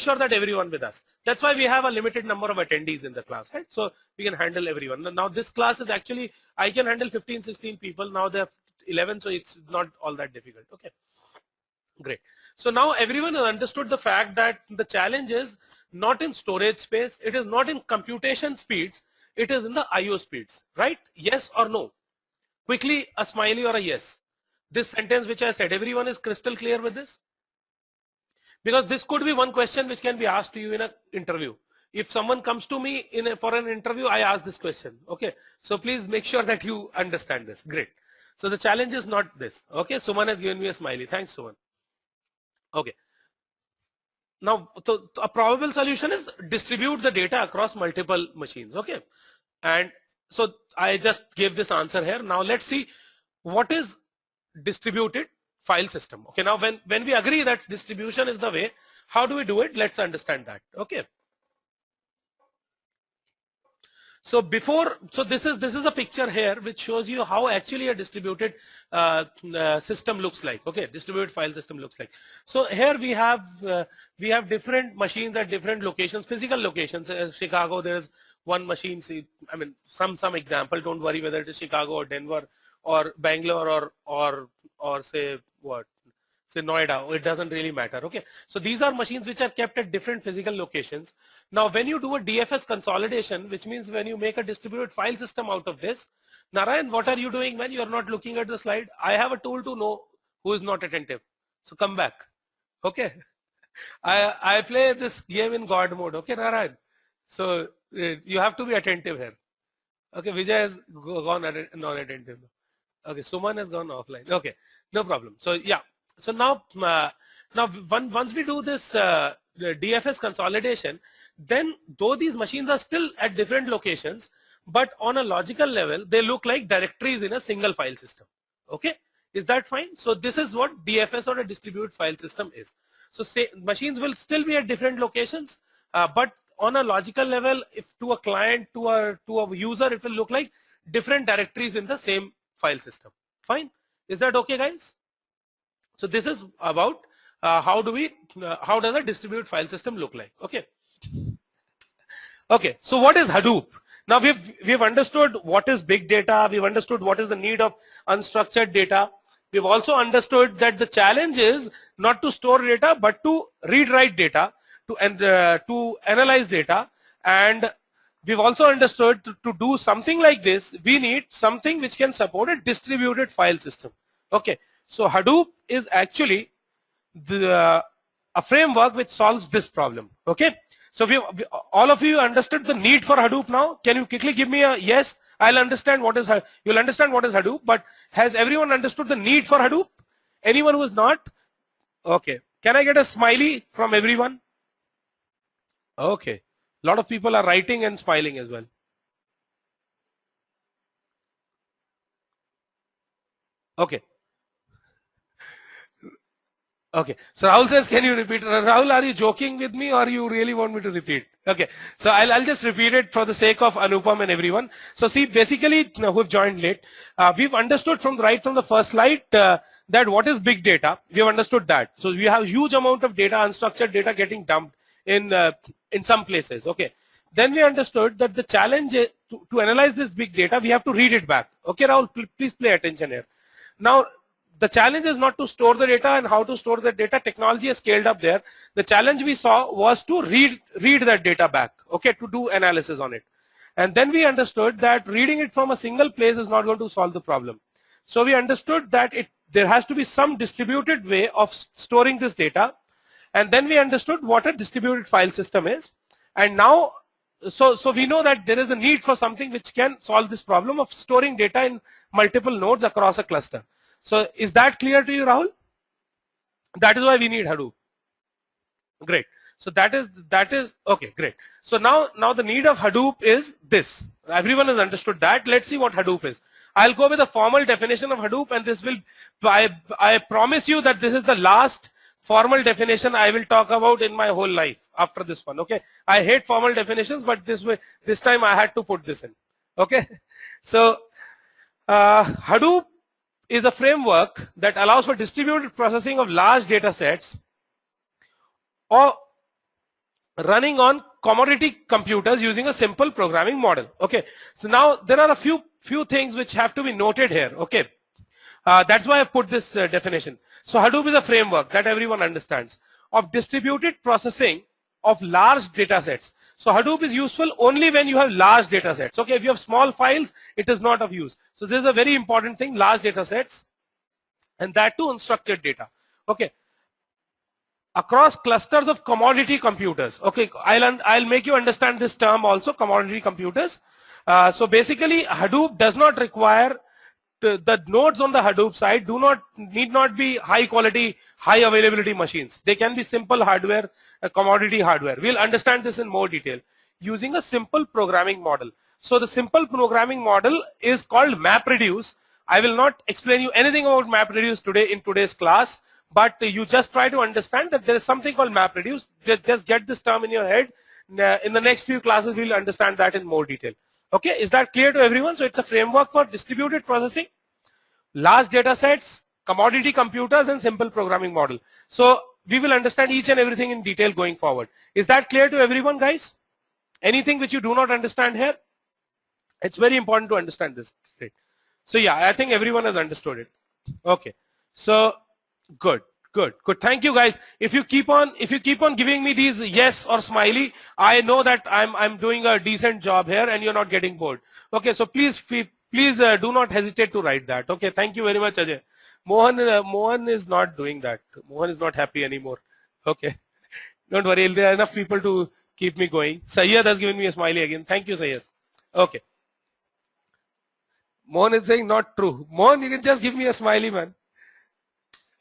sure that everyone with us. That's why we have a limited number of attendees in the class, right? So we can handle everyone. Now this class is actually, I can handle 15, 16 people. Now they have 11, so it's not all that difficult. Okay, great. So now everyone has understood the fact that the challenge is not in storage space, it is not in computation speeds, it is in the IO speeds, right? Yes or no? Quickly, a smiley or a yes. This sentence which I said, everyone is crystal clear with this? Because this could be one question which can be asked to you in an interview. If someone comes to me for an interview, I ask this question. Okay, so please make sure that you understand this. Great. So the challenge is not this. Okay, Suman has given me a smiley. Thanks, Suman. Okay. Now, so a probable solution is distribute the data across multiple machines. Okay, and so I just gave this answer here. Now let's see what is distributed file system. Okay, now when we agree that distribution is the way, how do we do it? Let's understand that. Okay. So this is a picture here which shows you how actually a distributed system looks like. Okay, distributed file system looks like. So here we have different machines at different locations, physical locations. Chicago, there's one machine. See, I mean, some example. Don't worry whether it is Chicago or Denver or Bangalore or say what. Say Noida, it doesn't really matter. Okay, so these are machines which are kept at different physical locations. Now when you do a DFS consolidation, which means when you make a distributed file system out of this, Narayan, what are you doing when you are not looking at the slide? I have a tool to know who is not attentive, so come back. Okay, I play this game in God mode. Okay, Narayan, so you have to be attentive here. Okay, Vijay has gone non-attentive. Okay, Suman has gone offline. Okay, no problem. So yeah. So now once we do this the DFS consolidation, then though these machines are still at different locations, but on a logical level, they look like directories in a single file system. Okay, is that fine? So this is what DFS or a distributed file system is. So say machines will still be at different locations, but on a logical level, if to a client, to a user, it will look like different directories in the same file system. Fine? Is that okay, guys? So this is about how does a distributed file system look like? Okay. Okay. So what is Hadoop? Now we've understood what is big data. We've understood what is the need of unstructured data. We've also understood that the challenge is not to store data, but to read-write data, to analyze data. And we've also understood to do something like this, we need something which can support a distributed file system. Okay. So Hadoop is actually a framework which solves this problem. Okay. So all of you understood the need for Hadoop now. Can you quickly give me a yes? I'll understand what is you'll understand what is Hadoop, but has everyone understood the need for Hadoop? Anyone who is not? Okay. Can I get a smiley from everyone? Okay. A lot of people are writing and smiling as well. Okay. Okay, so Rahul says, can you repeat? Rahul, are you joking with me or you really want me to repeat? Okay, so I'll just repeat it for the sake of Anupam and everyone. So see, basically, who've joined late, we've understood right from the first slide that what is big data. We've understood that. So we have huge amount of data, unstructured data getting dumped in some places. Okay, then we understood that the challenge is to analyze this big data, we have to read it back. Okay, Rahul, please pay attention here. Now, the challenge is not to store the data and how to store the data. Technology has scaled up there. The challenge we saw was to read that data back, okay, to do analysis on it. And then we understood that reading it from a single place is not going to solve the problem. So we understood that there has to be some distributed way of storing this data. And then we understood what a distributed file system is. And now, so we know that there is a need for something which can solve this problem of storing data in multiple nodes across a cluster. So is that clear to you, Rahul? That is why we need Hadoop. Great. So that is okay. Great. So now the need of Hadoop is this. Everyone has understood that. Let's see what Hadoop is. I'll go with a formal definition of Hadoop, and this will. I promise you that this is the last formal definition I will talk about in my whole life after this one. Okay. I hate formal definitions, but this time I had to put this in. Okay. So Hadoop is a framework that allows for distributed processing of large data sets, or running on commodity computers using a simple programming model. Okay, so now there are a few things which have to be noted here. Okay, that's why I put this definition. So Hadoop is a framework that everyone understands of distributed processing of large data sets. So Hadoop is useful only when you have large data sets. Okay, if you have small files, it is not of use. So this is a very important thing, large data sets, and that too unstructured data. Okay, across clusters of commodity computers. Okay, I'll make you understand this term also, commodity computers. So basically, Hadoop does not require the nodes on the Hadoop side need not be high quality, high availability machines. They can be simple hardware, commodity hardware. We'll understand this in more detail using a simple programming model. So the simple programming model is called MapReduce. I will not explain you anything about MapReduce today in today's class, but you just try to understand that there is something called MapReduce. Just get this term in your head. In the next few classes, we'll understand that in more detail. Okay, is that clear to everyone? So it's a framework for distributed processing, large data sets, commodity computers, and simple programming model. So we will understand each and everything in detail going forward. Is that clear to everyone, guys? Anything which you do not understand here? It's very important to understand this. Great. So yeah, I think everyone has understood it. Okay. So good. Thank you, guys. If you keep on giving me these yes or smiley, I know that I'm doing a decent job here and you're not getting bored. Okay, so please do not hesitate to write that. Okay, thank you very much, Ajay. Mohan is not doing that. Mohan is not happy anymore. Okay, don't worry. There are enough people to keep me going. Sayyad has given me a smiley again. Thank you, Sayyad. Okay. Mohan is saying not true. Mohan, you can just give me a smiley, man.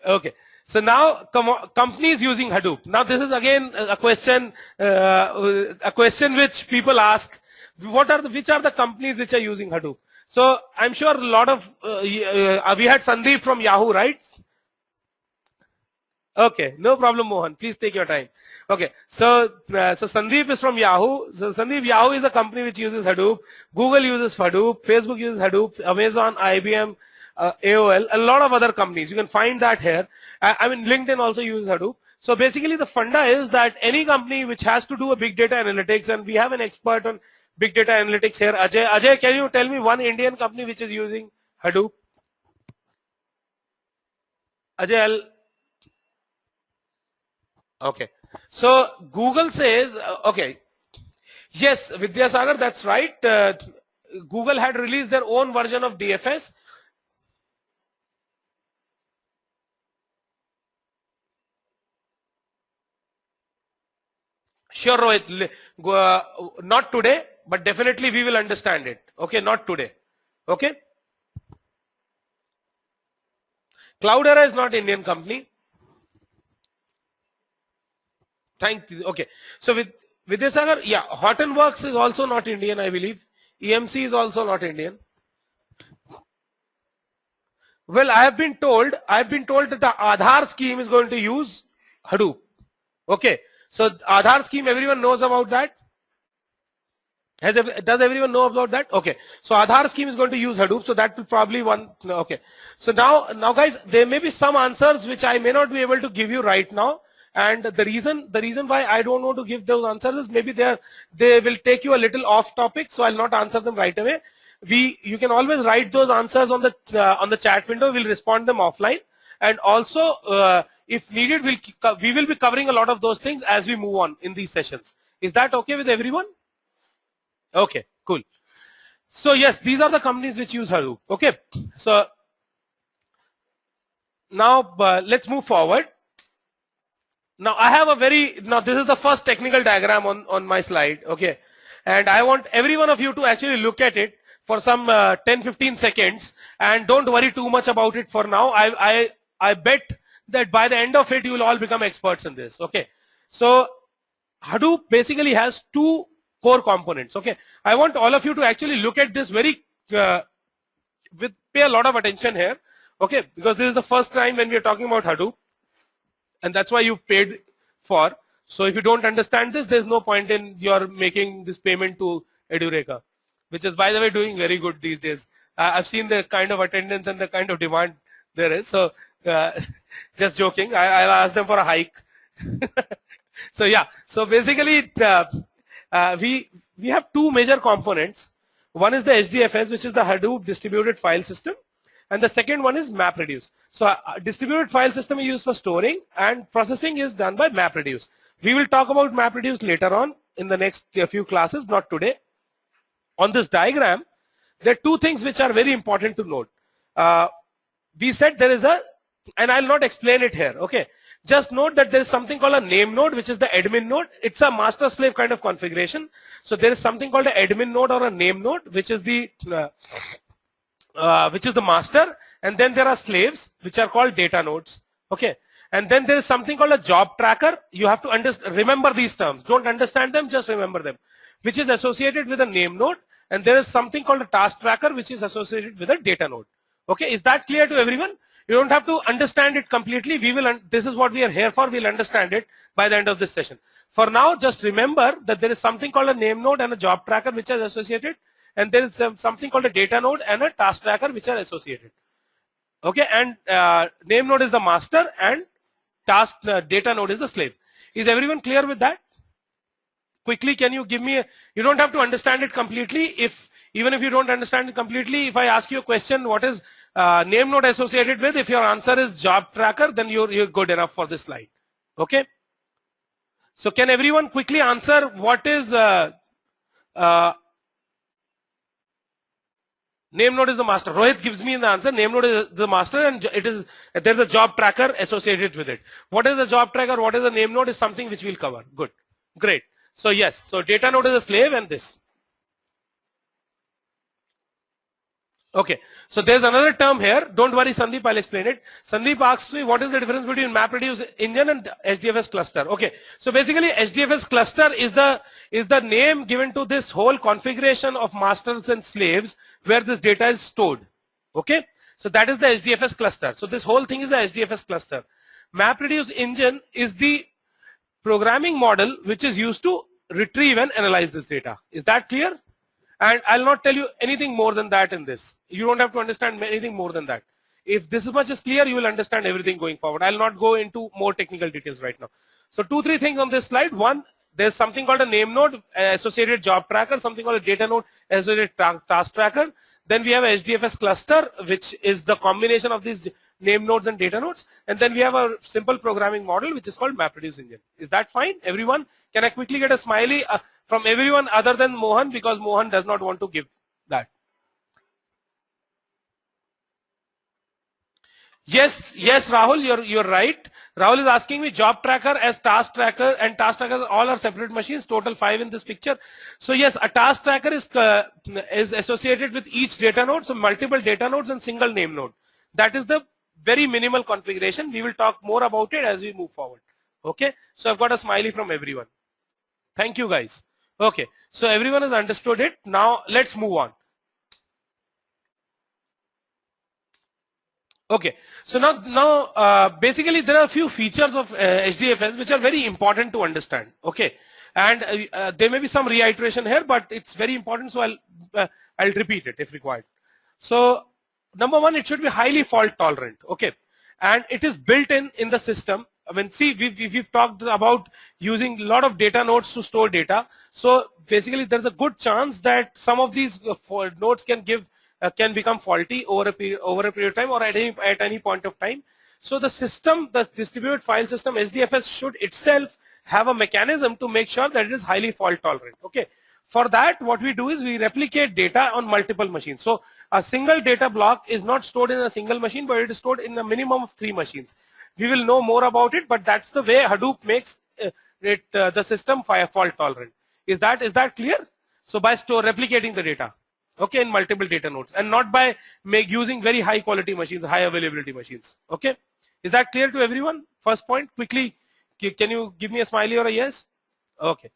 Okay. So now companies using Hadoop. Now this is again a question which people ask. Which are the companies which are using Hadoop? So I'm sure a lot of we had Sandeep from Yahoo, right? Okay, no problem, Mohan. Please take your time. Okay, so Sandeep is from Yahoo. So Sandeep, Yahoo is a company which uses Hadoop. Google uses Hadoop. Facebook uses Hadoop. Amazon, IBM. AOL, a lot of other companies. You can find that here. I mean, LinkedIn also uses Hadoop. So basically the funda is that any company which has to do a big data analytics, and we have an expert on big data analytics here, Ajay. Ajay, can you tell me one Indian company which is using Hadoop? Ajay, okay. So Google says, okay. Yes, Vidyasagar, that's right. Google had released their own version of DFS. Sure, Rohit. Not today, but definitely we will understand it. Okay, not today. Okay. Cloudera is not Indian company. Thank you. Okay. So with Vidyasagar, yeah, Hortonworks is also not Indian, I believe. EMC is also not Indian. Well, I have been told that the Aadhaar scheme is going to use Hadoop. Okay. So Aadhaar scheme, everyone knows about that? Does everyone know about that? Okay. So Aadhaar scheme is going to use Hadoop. So that will probably one. Okay. So now guys, there may be some answers which I may not be able to give you right now. And the reason why I don't want to give those answers is maybe they will take you a little off topic. So I'll not answer them right away. You can always write those answers on the chat window. We'll respond them offline. And also, if needed, we will be covering a lot of those things as we move on in these sessions. Is that okay with everyone? Okay, cool. So yes, these are the companies which use Hadoop. Okay, so now let's move forward. Now I have this is the first technical diagram on my slide. Okay, and I want every one of you to actually look at it for some 10-15 seconds, and don't worry too much about it for now. I bet that by the end of it you will all become experts in this. Okay, so Hadoop basically has two core components. Okay, I want all of you to actually look at this pay a lot of attention here. Okay, because this is the first time when we are talking about Hadoop, and that's why you've paid for. So if you don't understand this, there's no point in your making this payment to Edureka, which is, by the way, doing very good these days. I've seen the kind of attendance and the kind of demand there is. So just joking, I'll ask them for a hike. So yeah, so basically we have two major components. One is the HDFS, which is the Hadoop distributed file system, and the second one is MapReduce. So distributed file system is used for storing, and processing is done by MapReduce. We will talk about MapReduce later on in the next few classes, not today. On this diagram, there are two things which are very important to note. We said there is a, and I'll not explain it here, okay. Just note that there is something called a name node, which is the admin node. It's a master slave kind of configuration. So there is something called an admin node or a name node, which is the master, and then there are slaves which are called data nodes, okay. And then there is something called a job tracker. You have to remember these terms. Don't understand them, just remember them, which is associated with a name node. And there is something called a task tracker, which is associated with a data node. Okay, is that clear to everyone? You don't have to understand it completely. This is what we are here for. We'll understand it by the end of this session. For now, just remember that there is something called a name node and a job tracker which is associated, and there is something called a data node and a task tracker which are associated. Okay, and name node is the master and data node is the slave. Is everyone clear with that? Quickly, can you give me you don't have to understand it completely. Even if you don't understand it completely, if I ask you a question, what is name node associated with? If your answer is job tracker, then you're good enough for this slide. Okay. So can everyone quickly answer what is name node is the master. Rohit gives me the answer. Name node is the master, and there's a job tracker associated with it. What is a job tracker? What is a name node is something which we'll cover. Good. Great. So yes, so data node is a slave and this. Okay, so there's another term here. Don't worry, Sandeep, I'll explain it. Sandeep asks me what is the difference between MapReduce engine and HDFS cluster. Okay, so basically HDFS cluster is the name given to this whole configuration of masters and slaves where this data is stored. Okay, so that is the HDFS cluster. So this whole thing is a HDFS cluster. MapReduce engine is the programming model which is used to retrieve and analyze this data. Is that clear? And I'll not tell you anything more than that in this. You don't have to understand anything more than that. If this much is clear, you will understand everything going forward. I'll not go into more technical details right now. So 2-3 things on this slide. One, there's something called a name node, associated job tracker, something called a data node, associated task tracker. Then we have a HDFS cluster, which is the combination of these name nodes and data nodes. And then we have a simple programming model, which is called MapReduce engine. Is that fine, everyone? Can I quickly get a smiley from everyone other than Mohan, because Mohan does not want to give that. Yes, Rahul, you're right. Rahul is asking me job tracker as task tracker, and task tracker all are separate machines, total 5 in this picture. So yes, a task tracker is associated with each data node, so multiple data nodes and single name node. That is the very minimal configuration. We will talk more about it as we move forward. Okay, so I've got a smiley from everyone. Thank you guys. Okay, so everyone has understood it. Now let's move on. Okay, so now basically there are a few features of HDFS which are very important to understand. Okay, and there may be some reiteration here, but it's very important, so I'll repeat it if required. So number one, it should be highly fault tolerant. Okay, and it is built in the system. I mean, see, we've talked about using a lot of data nodes to store data. So basically, there's a good chance that some of these nodes can become faulty over a period of time or at any point of time. So the system, the distributed file system HDFS should itself have a mechanism to make sure that it is highly fault tolerant. Okay. For that, what we do is we replicate data on multiple machines. So a single data block is not stored in a single machine, but it is stored in a minimum of 3 machines. We will know more about it, but that's the way Hadoop makes the system fault tolerant. Is that clear? So by replicating the data, okay, in multiple data nodes, and not by using very high quality machines, high availability machines. Okay, is that clear to everyone? First point, quickly, can you give me a smiley or a yes? Okay.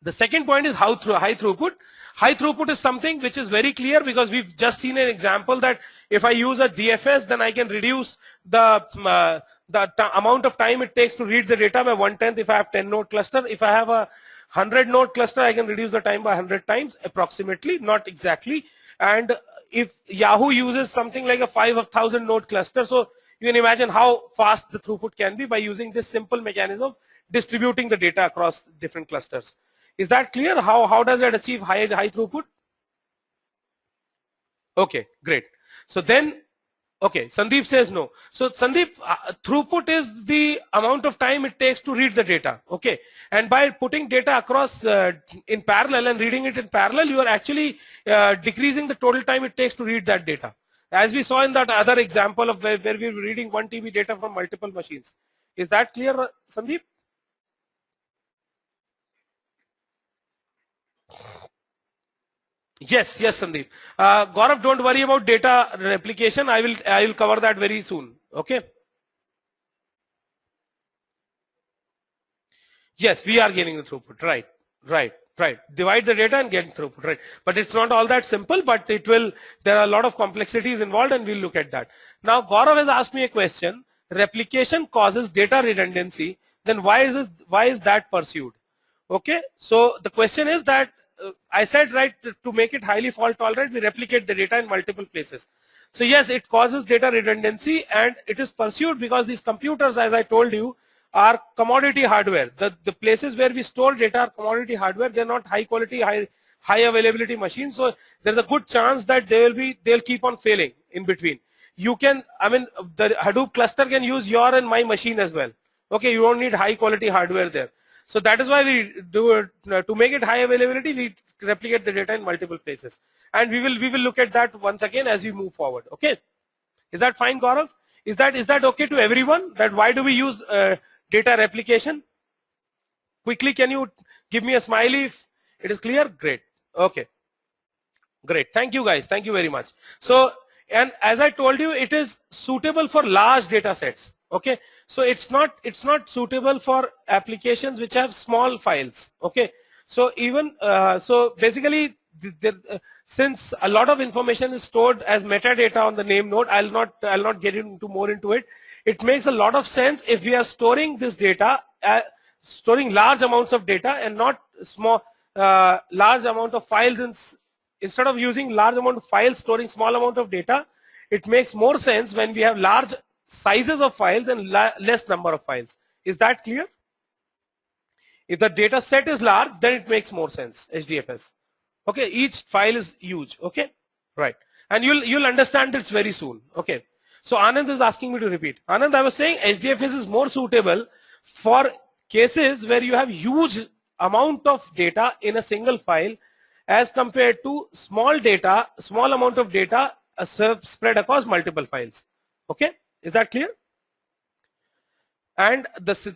The second point is high throughput. High throughput is something which is very clear because we've just seen an example that if I use a DFS, then I can reduce the amount of time it takes to read the data by 1/10 if I have 10 node cluster. If I have a 100 node cluster, I can reduce the time by 100 times approximately, not exactly. And if Yahoo uses something like a 5,000 node cluster, so you can imagine how fast the throughput can be by using this simple mechanism of distributing the data across different clusters. Is that clear? How does that achieve high throughput? Okay, great. So then, okay, Sandeep says no. So Sandeep, throughput is the amount of time it takes to read the data. Okay, and by putting data across in parallel and reading it in parallel, you are actually decreasing the total time it takes to read that data. As we saw in that other example of where we were reading 1 TB data from multiple machines. Is that clear, Sandeep? Yes, yes, Sandeep. Gaurav, don't worry about data replication. I will cover that very soon. Okay. Yes, we are gaining the throughput. Right, right, right. Divide the data and get throughput. Right. But it's not all that simple. But it will. There are a lot of complexities involved, and we'll look at that. Now, Gaurav has asked me a question. Replication causes data redundancy. Then why is that pursued? Okay. So the question is that. I said, right, to make it highly fault tolerant, we replicate the data in multiple places. So yes, it causes data redundancy, and it is pursued because these computers, as I told you, are commodity hardware. The places where we store data are commodity hardware. They're not high quality, high availability machines. So there's a good chance that they'll keep on failing in between. You can, I mean, the Hadoop cluster can use your and my machine as well. Okay, you don't need high quality hardware there. So that is why we do it, to make it high availability, we replicate the data in multiple places, and we will look at that once again as we move forward. Okay, is that fine, Gaurav? Is that okay to everyone? That why do we use data replication? Quickly, can you give me a smiley if it is clear? Great. Okay, great. Thank you, guys. Thank you very much. So, and as I told you, it is suitable for large data sets. Okay, so it's not suitable for applications which have small files. Okay, so even so basically since a lot of information is stored as metadata on the name node, I'll not get into more into it. It makes a lot of sense if we are storing this data, storing large amounts of data and not small large amount of files. Instead of using large amount of files storing small amount of data, it makes more sense when we have large sizes of files and less number of files. Is that clear? If the data set is large, then it makes more sense, HDFS. Okay, each file is huge. Okay, right, and you'll understand this very soon. Okay, so Anand is asking me to repeat. Anand, I was saying HDFS is more suitable for cases where you have huge amount of data in a single file as compared to small amount of data spread across multiple files. Okay, is that clear? And the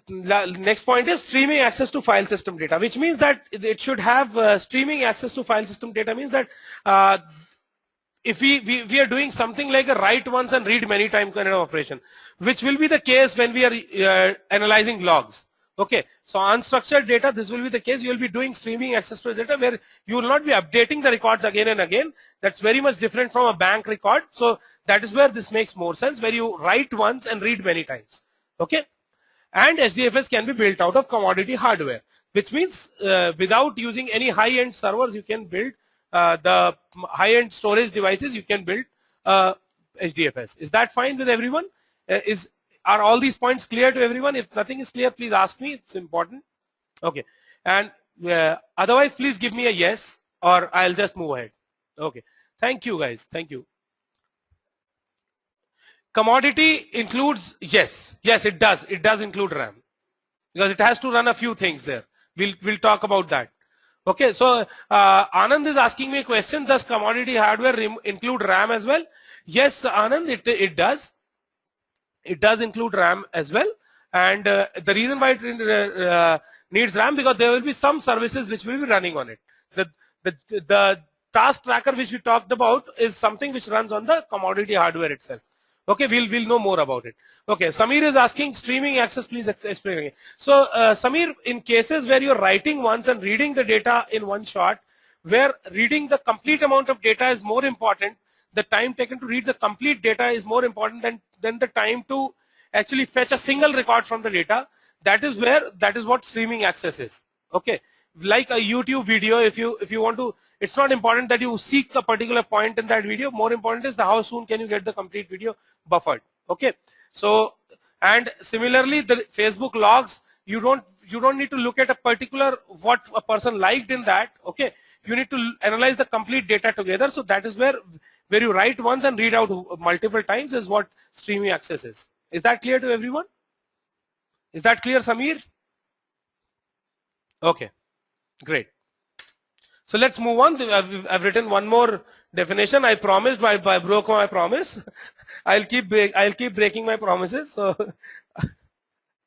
next point is streaming access to file system data, which means that it should have streaming access to file system data. Means that if we are doing something like a write once and read many times kind of operation, which will be the case when we are analyzing logs. Okay, so unstructured data, this will be the case. You will be doing streaming access to data where you will not be updating the records again and again. That's very much different from a bank record. So that is where this makes more sense, where you write once and read many times. Okay, and HDFS can be built out of commodity hardware, which means without using any high-end servers, you can build the high-end storage devices. You can build HDFS. Is that fine with everyone? Are all these points clear to everyone? If nothing is clear, please ask me. It's important. Okay. And otherwise, please give me a yes, or I'll just move ahead. Okay. Thank you, guys. Thank you. Commodity includes, yes, it does. It does include RAM because it has to run a few things there. We'll talk about that. Okay. So Anand is asking me a question. Does commodity hardware include RAM as well? Yes, Anand, it does. It does include RAM as well, and the reason why it needs RAM because there will be some services which will be running on it. The task tracker which we talked about is something which runs on the commodity hardware itself. Okay, we'll know more about it. Okay, Samir is asking streaming access. Please explain again. So Samir, in cases where you're writing once and reading the data in one shot, where reading the complete amount of data is more important, the time taken to read the complete data is more important than the time to actually fetch a single record from the data. That is what streaming access is. Okay, like a YouTube video, if you want to, it's not important that you seek a particular point in that video. More important is how soon can you get the complete video buffered. Okay, so and similarly the Facebook logs, you don't need to look at a particular what a person liked in that. Okay, you need to analyze the complete data together. So that is where you write once and read out multiple times is what streaming access is. Is that clear to everyone? Is that clear, Samir? Okay, great. So let's move on. I've written one more definition. I promised, I broke my promise. I'll keep breaking my promises. So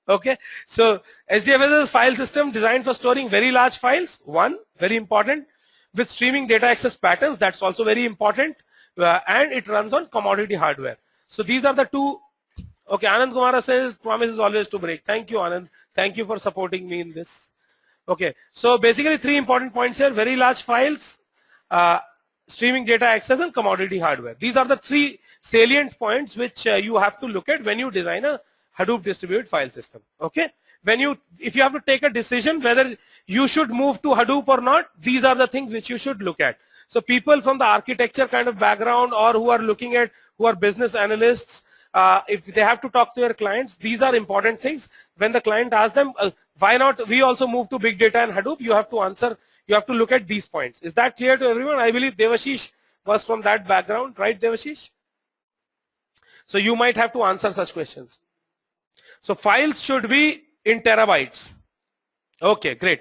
okay, so HDFS is file system designed for storing very large files. One, very important, with streaming data access patterns. That's also very important, and it runs on commodity hardware. So these are the two. Okay, Anand Kumara says promise is always to break. Thank you, Anand. Thank you for supporting me in this. Okay, so basically 3 important points here: very large files, streaming data access, and commodity hardware. These are the 3 salient points which you have to look at when you design a Hadoop distributed file system. Okay, if you have to take a decision whether you should move to Hadoop or not, these are the things which you should look at. So people from the architecture kind of background, or who are business analysts, if they have to talk to their clients, these are important things. When the client asks them, why not we also move to big data and Hadoop, you have to answer, you have to look at these points. Is that clear to everyone? I believe Devashish was from that background, right, Devashish? So you might have to answer such questions. So files should be in terabytes. Okay, great.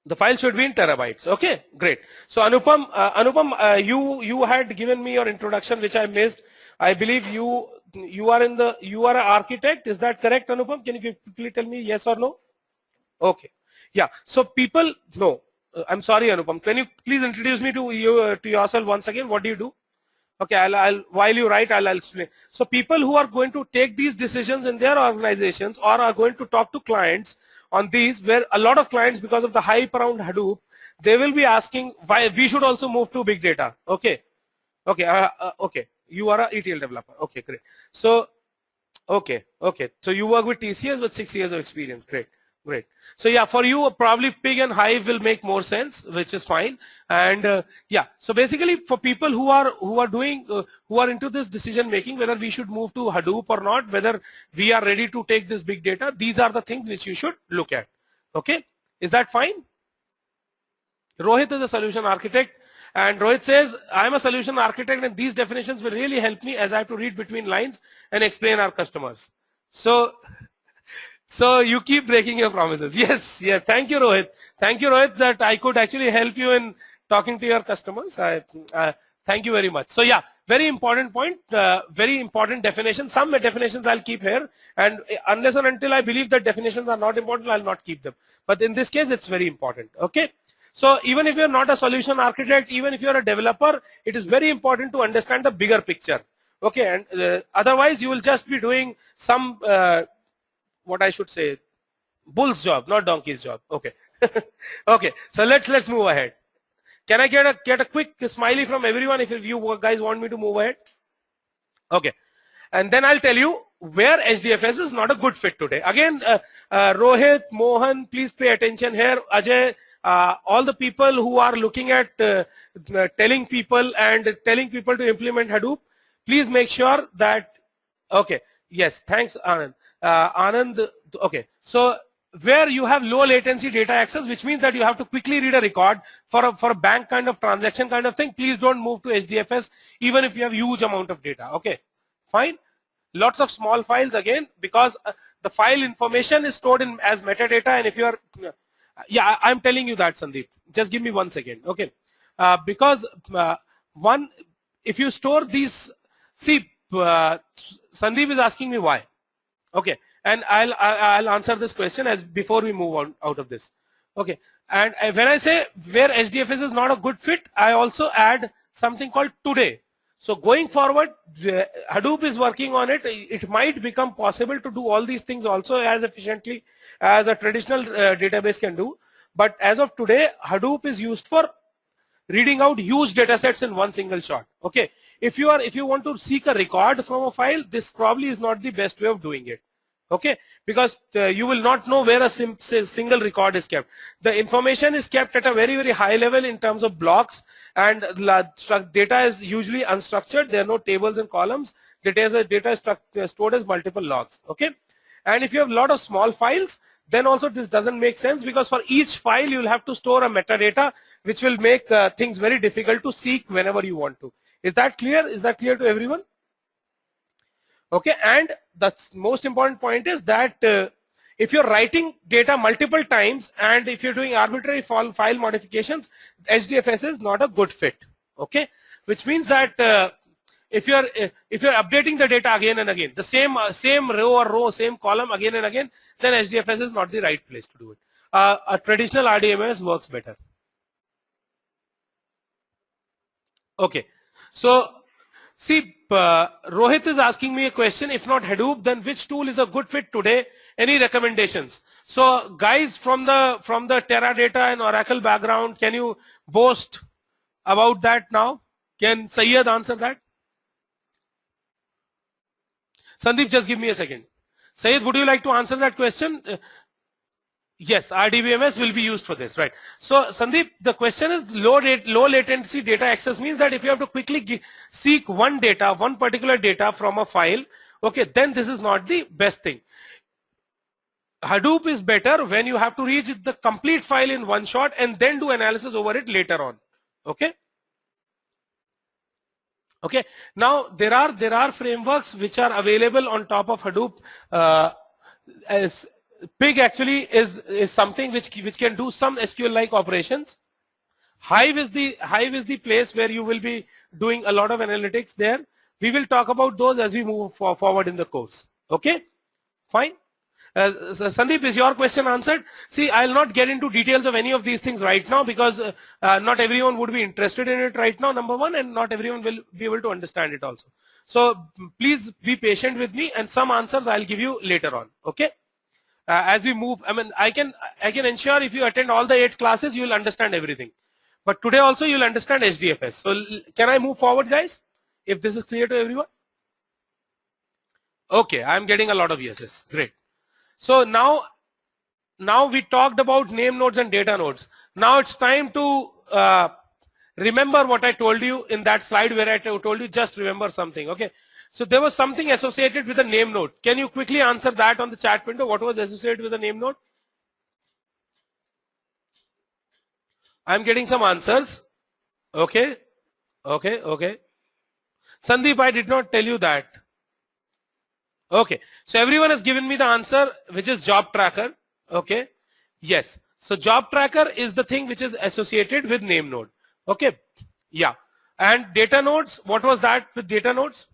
The file should be in terabytes. Okay, great. So Anupam, you had given me your introduction, which I missed. I believe you are an architect. Is that correct, Anupam? Can you quickly tell me yes or no? Okay. Yeah. So people, no. I'm sorry, Anupam. Can you please introduce me to yourself once again? What do you do? Okay, while you write, I'll explain. So people who are going to take these decisions in their organizations, or are going to talk to clients on these, where a lot of clients, because of the hype around Hadoop, they will be asking why we should also move to big data. Okay, okay, okay. You are a ETL developer. Okay, great. So, okay. So you work with TCS with 6 years of experience. Great. Great. So yeah, for you probably Pig and Hive will make more sense, which is fine. And yeah, so basically for people who are into this decision making, whether we should move to Hadoop or not, whether we are ready to take this big data, these are the things which you should look at. Okay, is that fine? Rohit is a solution architect, and Rohit says, I'm a solution architect, and these definitions will really help me as I have to read between lines and explain our customers. So you keep breaking your promises. Yes, yeah. Thank you, Rohit. Thank you, Rohit, that I could actually help you in talking to your customers. Thank you very much. So yeah, very important point, very important definition. Some definitions I'll keep here, and unless and until I believe that definitions are not important, I'll not keep them. But in this case, it's very important. Okay. So even if you're not a solution architect, even if you're a developer, it is very important to understand the bigger picture. Okay, and otherwise you will just be doing some what I should say, bull's job, not donkey's job. Okay. Okay, so let's move ahead. Can I get a quick smiley from everyone if you guys want me to move ahead? Okay, and then I'll tell you where HDFS is not a good fit today. Again, Rohit, Mohan, please pay attention here. Ajay, all the people who are looking at telling people to implement Hadoop, please make sure that, okay, yes, thanks Anand. Anand, okay, so where you have low latency data access, which means that you have to quickly read a record for a bank kind of transaction kind of thing, please don't move to HDFS even if you have huge amount of data. Okay, fine. Lots of small files again, because the file information is stored in as metadata, and if you are, yeah, I'm telling you that, Sandeep. Just give me 1 second. Okay, because if you store these, see, Sandeep is asking me why. Okay, and I'll answer this question as before we move on out of this. Okay, and when I say where HDFS is not a good fit, I also add something called today. So going forward, Hadoop is working on it. It might become possible to do all these things also as efficiently as a traditional database can do. But as of today, Hadoop is used for reading out huge data sets in one single shot. Okay, if you want to seek a record from a file, this probably is not the best way of doing it. Okay, because you will not know where a single record is kept. The information is kept at a very, very high level in terms of blocks, and data is usually unstructured. There are no tables and columns. data is stored as multiple logs. Okay, and if you have a lot of small files, then also this doesn't make sense, because for each file you will have to store a metadata, which will make things very difficult to seek whenever you want to. Is that clear? Is that clear to everyone? Okay, and the most important point is that if you're writing data multiple times and if you're doing arbitrary file modifications, HDFS is not a good fit. Okay, which means that if you're updating the data again and again, the same row, same column again and again, then HDFS is not the right place to do it. A traditional RDMS works better. Okay, so see, Rohit is asking me a question. If not Hadoop, then which tool is a good fit today? Any recommendations? So guys from the Teradata and Oracle background, can you boast about that now? Can Syed answer that? Sandeep, just give me a second. Syed, would you like to answer that question? Yes, RDBMS will be used for this, right? So Sandeep, the question is low latency data access means that if you have to quickly seek one particular data from a file, okay, then this is not the best thing. Hadoop is better when you have to reach the complete file in one shot and then do analysis over it later on. Okay. Okay. Now there are frameworks which are available on top of Hadoop. As Pig actually is something which can do some SQL-like operations. Hive is the place where you will be doing a lot of analytics there. We will talk about those as we move forward in the course. Okay, fine. So Sandeep, is your question answered? See, I'll not get into details of any of these things right now, because not everyone would be interested in it right now, number one, and not everyone will be able to understand it also. So please be patient with me, and some answers I'll give you later on. Okay. As we move, I mean, I can ensure if you attend all the 8 classes, you will understand everything. But today also you'll understand HDFS. So can I move forward, guys? If this is clear to everyone? Okay, I'm getting a lot of yeses. Great. So now we talked about name nodes and data nodes. Now it's time to remember what I told you in that slide where I told you just remember something. Okay. So there was something associated with a name node. Can you quickly answer that on the chat window? What was associated with a name node? I'm getting some answers. Okay. Okay. Okay. Sandeep, I did not tell you that. Okay. So everyone has given me the answer, which is job tracker. Okay. Yes. So job tracker is the thing which is associated with name node. Okay. Yeah. And data nodes, what was that with data nodes?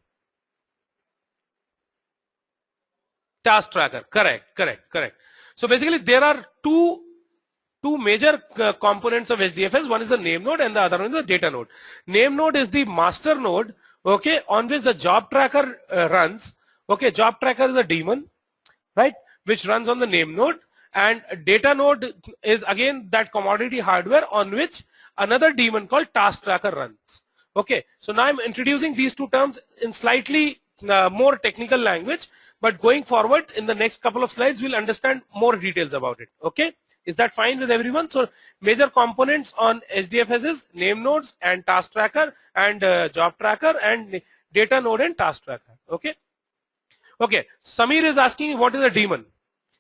Task tracker. Correct, correct, correct. So basically there are two major components of HDFS. One is the name node and the other one is the data node. Name node is the master node, okay, on which the job tracker runs. Okay, job tracker is a daemon, right, which runs on the name node, and data node is again that commodity hardware on which another daemon called task tracker runs. Okay, so now I'm introducing these two terms in slightly more technical language, but going forward in the next couple of slides we'll understand more details about it. Okay, is that fine with everyone? So major components on HDFS is name nodes and task tracker and job tracker and data node and task tracker. Okay. Okay, Samir is asking what is a daemon.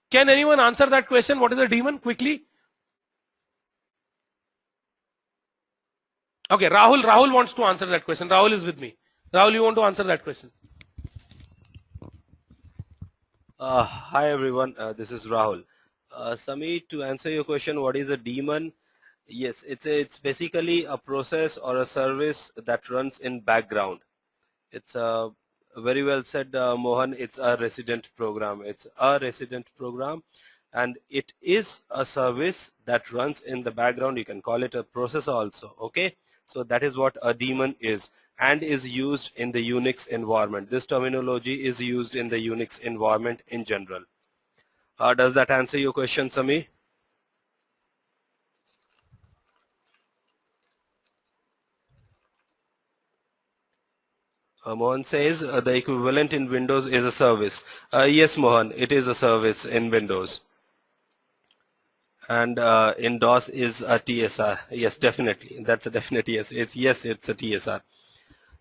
Can anyone answer that question? What is a daemon quickly? Okay, Rahul wants to answer that question. Rahul is with me. Rahul, you want to answer that question? Hi everyone, this is Rahul. Samir, to answer your question, what is a daemon? Yes, it's basically a process or a service that runs in background. It's very well said, Mohan. It's a resident program. It's a resident program, and it is a service that runs in the background. You can call it a process also. Okay, so that is what a daemon is, and is used in the Unix environment. This terminology is used in the Unix environment in general. Does that answer your question, Samir? Mohan says the equivalent in Windows is a service. Yes, Mohan, it is a service in Windows. And in DOS is a TSR. Yes, definitely. That's a definite yes. It's a TSR.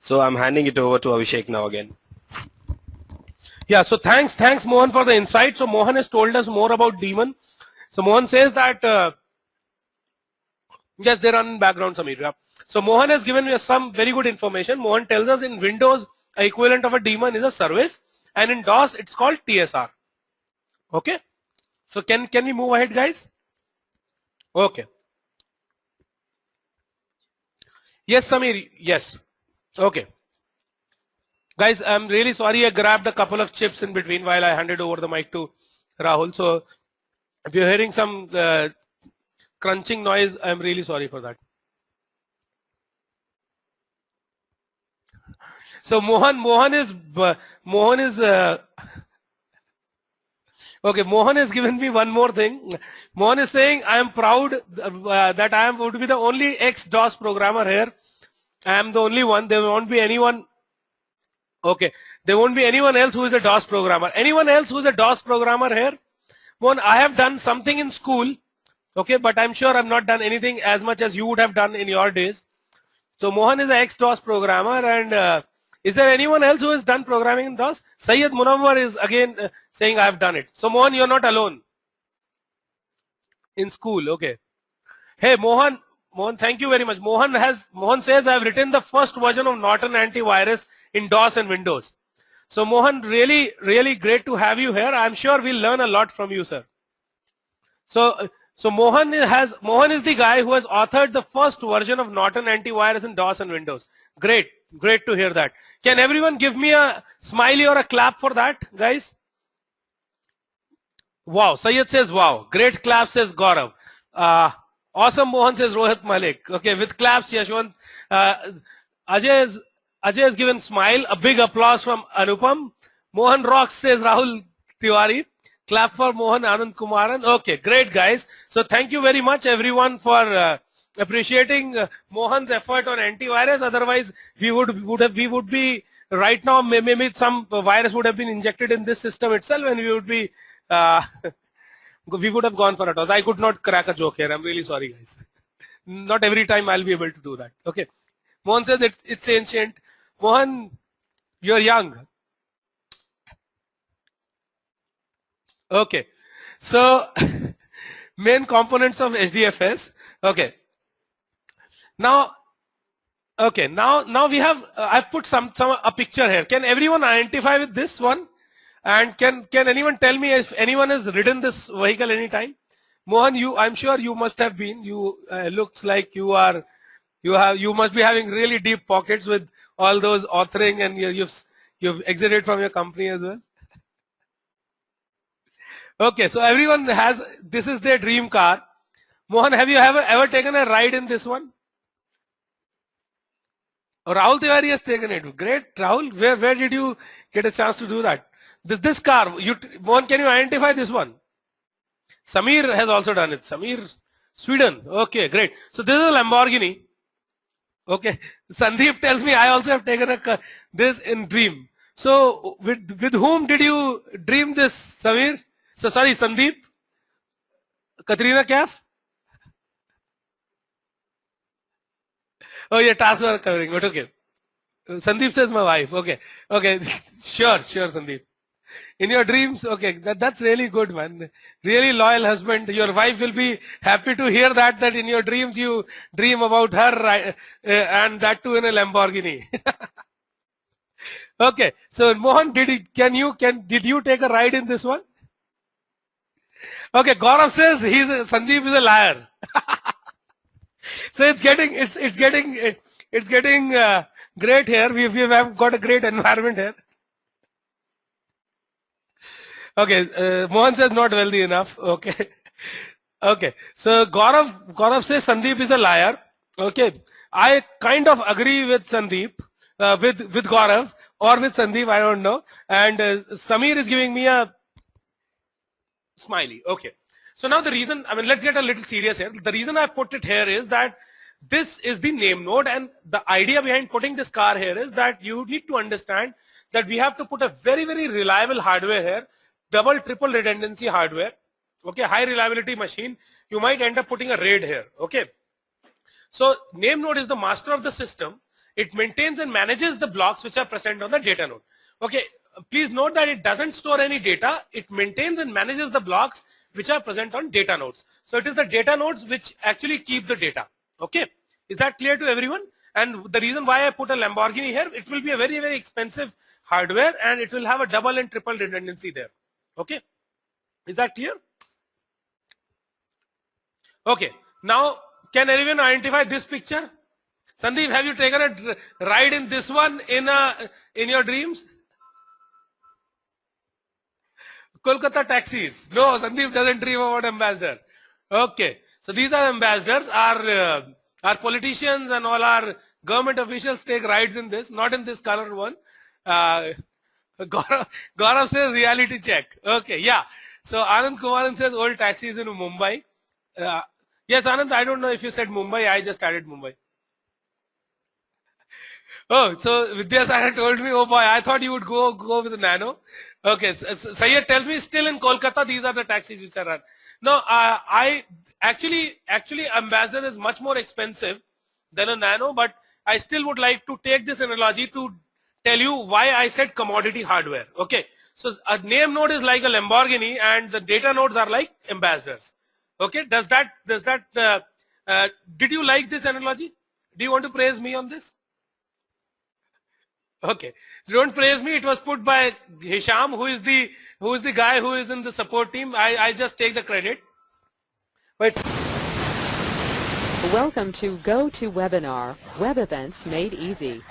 So I'm handing it over to Abhishek now again. Yeah, so thanks Mohan for the insight. So Mohan has told us more about daemon. So Mohan says that, yes, they run in background, Samir. Yeah. So Mohan has given us some very good information. Mohan tells us in Windows, equivalent of a daemon is a service, and in DOS, it's called TSR. Okay. So can we move ahead, guys? Okay. Yes, Samir. Yes. Okay. Guys, I'm really sorry I grabbed a couple of chips in between while I handed over the mic to Rahul. So if you're hearing some crunching noise, I'm really sorry for that. So Mohan is okay. Mohan has given me one more thing. Mohan is saying I am proud that I would be the only ex-DOS programmer here. I am the only one. There won't be anyone. Okay, there won't be anyone else who is a DOS programmer. Anyone else who is a DOS programmer here? Mohan, I have done something in school. Okay, but I'm sure I've not done anything as much as you would have done in your days. So Mohan is an ex-DOS programmer, and is there anyone else who has done programming in DOS? Syed Munawwar is again saying I have done it. So Mohan, you're not alone in school. Okay. Hey Mohan, thank you very much. Mohan says I have written the first version of Norton antivirus in DOS and Windows. So Mohan, really great to have you here. I'm sure we'll learn a lot from you, sir. So Mohan is the guy who has authored the first version of Norton antivirus in DOS and Windows. Great to hear that. Can everyone give me a smiley or a clap for that, guys? Wow, Syed says wow. Great clap, says Gaurav. Awesome, Mohan, says Rohit Malik. Okay, with claps, Yashwant. Ajay has given smile. A big applause from Anupam. Mohan rocks, says Rahul Tiwari. Clap for Mohan Anand Kumaran. Okay, great, guys. So thank you very much, everyone, for appreciating Mohan's effort on antivirus. Otherwise, we would be right now, maybe some virus would have been injected in this system itself, and we would be we would have gone for a toss. I could not crack a joke here. I'm really sorry, guys. Not every time I'll be able to do that. Okay. Mohan says it's ancient. Mohan, you're young. Okay. So main components of HDFS. Okay. Now we have I've put a picture here. Can everyone identify with this one? And can anyone tell me if anyone has ridden this vehicle anytime? Mohan, I'm sure you must have been. You looks like you must be having really deep pockets with all those authoring, and you've exited from your company as well. Okay, so everyone this is their dream car. Mohan, have you ever taken a ride in this one? Oh, Rahul Tiwari has taken it. Great, Rahul. Where did you get a chance to do that? This car, Mohan, can you identify this one? Samir has also done it. Samir, Sweden. Okay, great. So this is a Lamborghini. Okay. Sandeep tells me I also have taken this in dream. So with whom did you dream this, Samir? So sorry, Sandeep? Katrina Kaif? Oh yeah, tasks were covering, but okay. Sandeep says my wife. Okay. Sure, Sandeep. In your dreams, okay, that's really good, man. Really loyal husband. Your wife will be happy to hear that in your dreams you dream about her, and that too in a Lamborghini. Okay, so Mohan, did you take a ride in this one? Okay, Gaurav says Sandeep is a liar. So it's getting great here. We have got a great environment here. Okay, Mohan says not wealthy enough. Okay. Okay. So Gaurav says Sandeep is a liar. Okay. I kind of agree with Sandeep, with Gaurav or with Sandeep, I don't know. And Samir is giving me a smiley. Okay. So now the reason, let's get a little serious here. The reason I put it here is that this is the name node, and the idea behind putting this car here is that you need to understand that we have to put a very, very reliable hardware here, double, triple redundancy hardware. Okay, high reliability machine. You might end up putting a RAID here. Okay. So name node is the master of the system. It maintains and manages the blocks which are present on the data node. Okay. please note that it doesn't store any data. It maintains and manages the blocks which are present on data nodes. So it is the data nodes which actually keep the data. Okay, is that clear to everyone? And the reason why I put a Lamborghini here, it will be a very, very expensive hardware and it will have a double and triple redundancy there. Okay, is that clear? Okay, now can anyone identify this picture? Sandeep, have you taken a ride in this one in your dreams? Kolkata taxis. No, Sandeep doesn't dream about ambassador. Okay, so these are ambassadors. Our politicians and all our government officials take rides in this, not in this color one. Gaurav says reality check. Okay, yeah. So Anand Kumaran says old taxis in Mumbai. Yes, Anand, I don't know if you said Mumbai. I just added Mumbai. Oh, so Vidyasagar told me, oh boy, I thought you would go with the Nano. Okay, Sayyed tells me still in Kolkata, these are the taxis which are run. No, I actually Ambassador is much more expensive than a Nano, but I still would like to take this analogy to tell you why I said commodity hardware. Okay, so a name node is like a Lamborghini and the data nodes are like ambassadors. Okay, did you like this analogy? Do you want to praise me on this? Okay, so don't praise me. It was put by Hisham, who is the guy who is in the support team. I just take the credit. But welcome to GoToWebinar, web events made easy.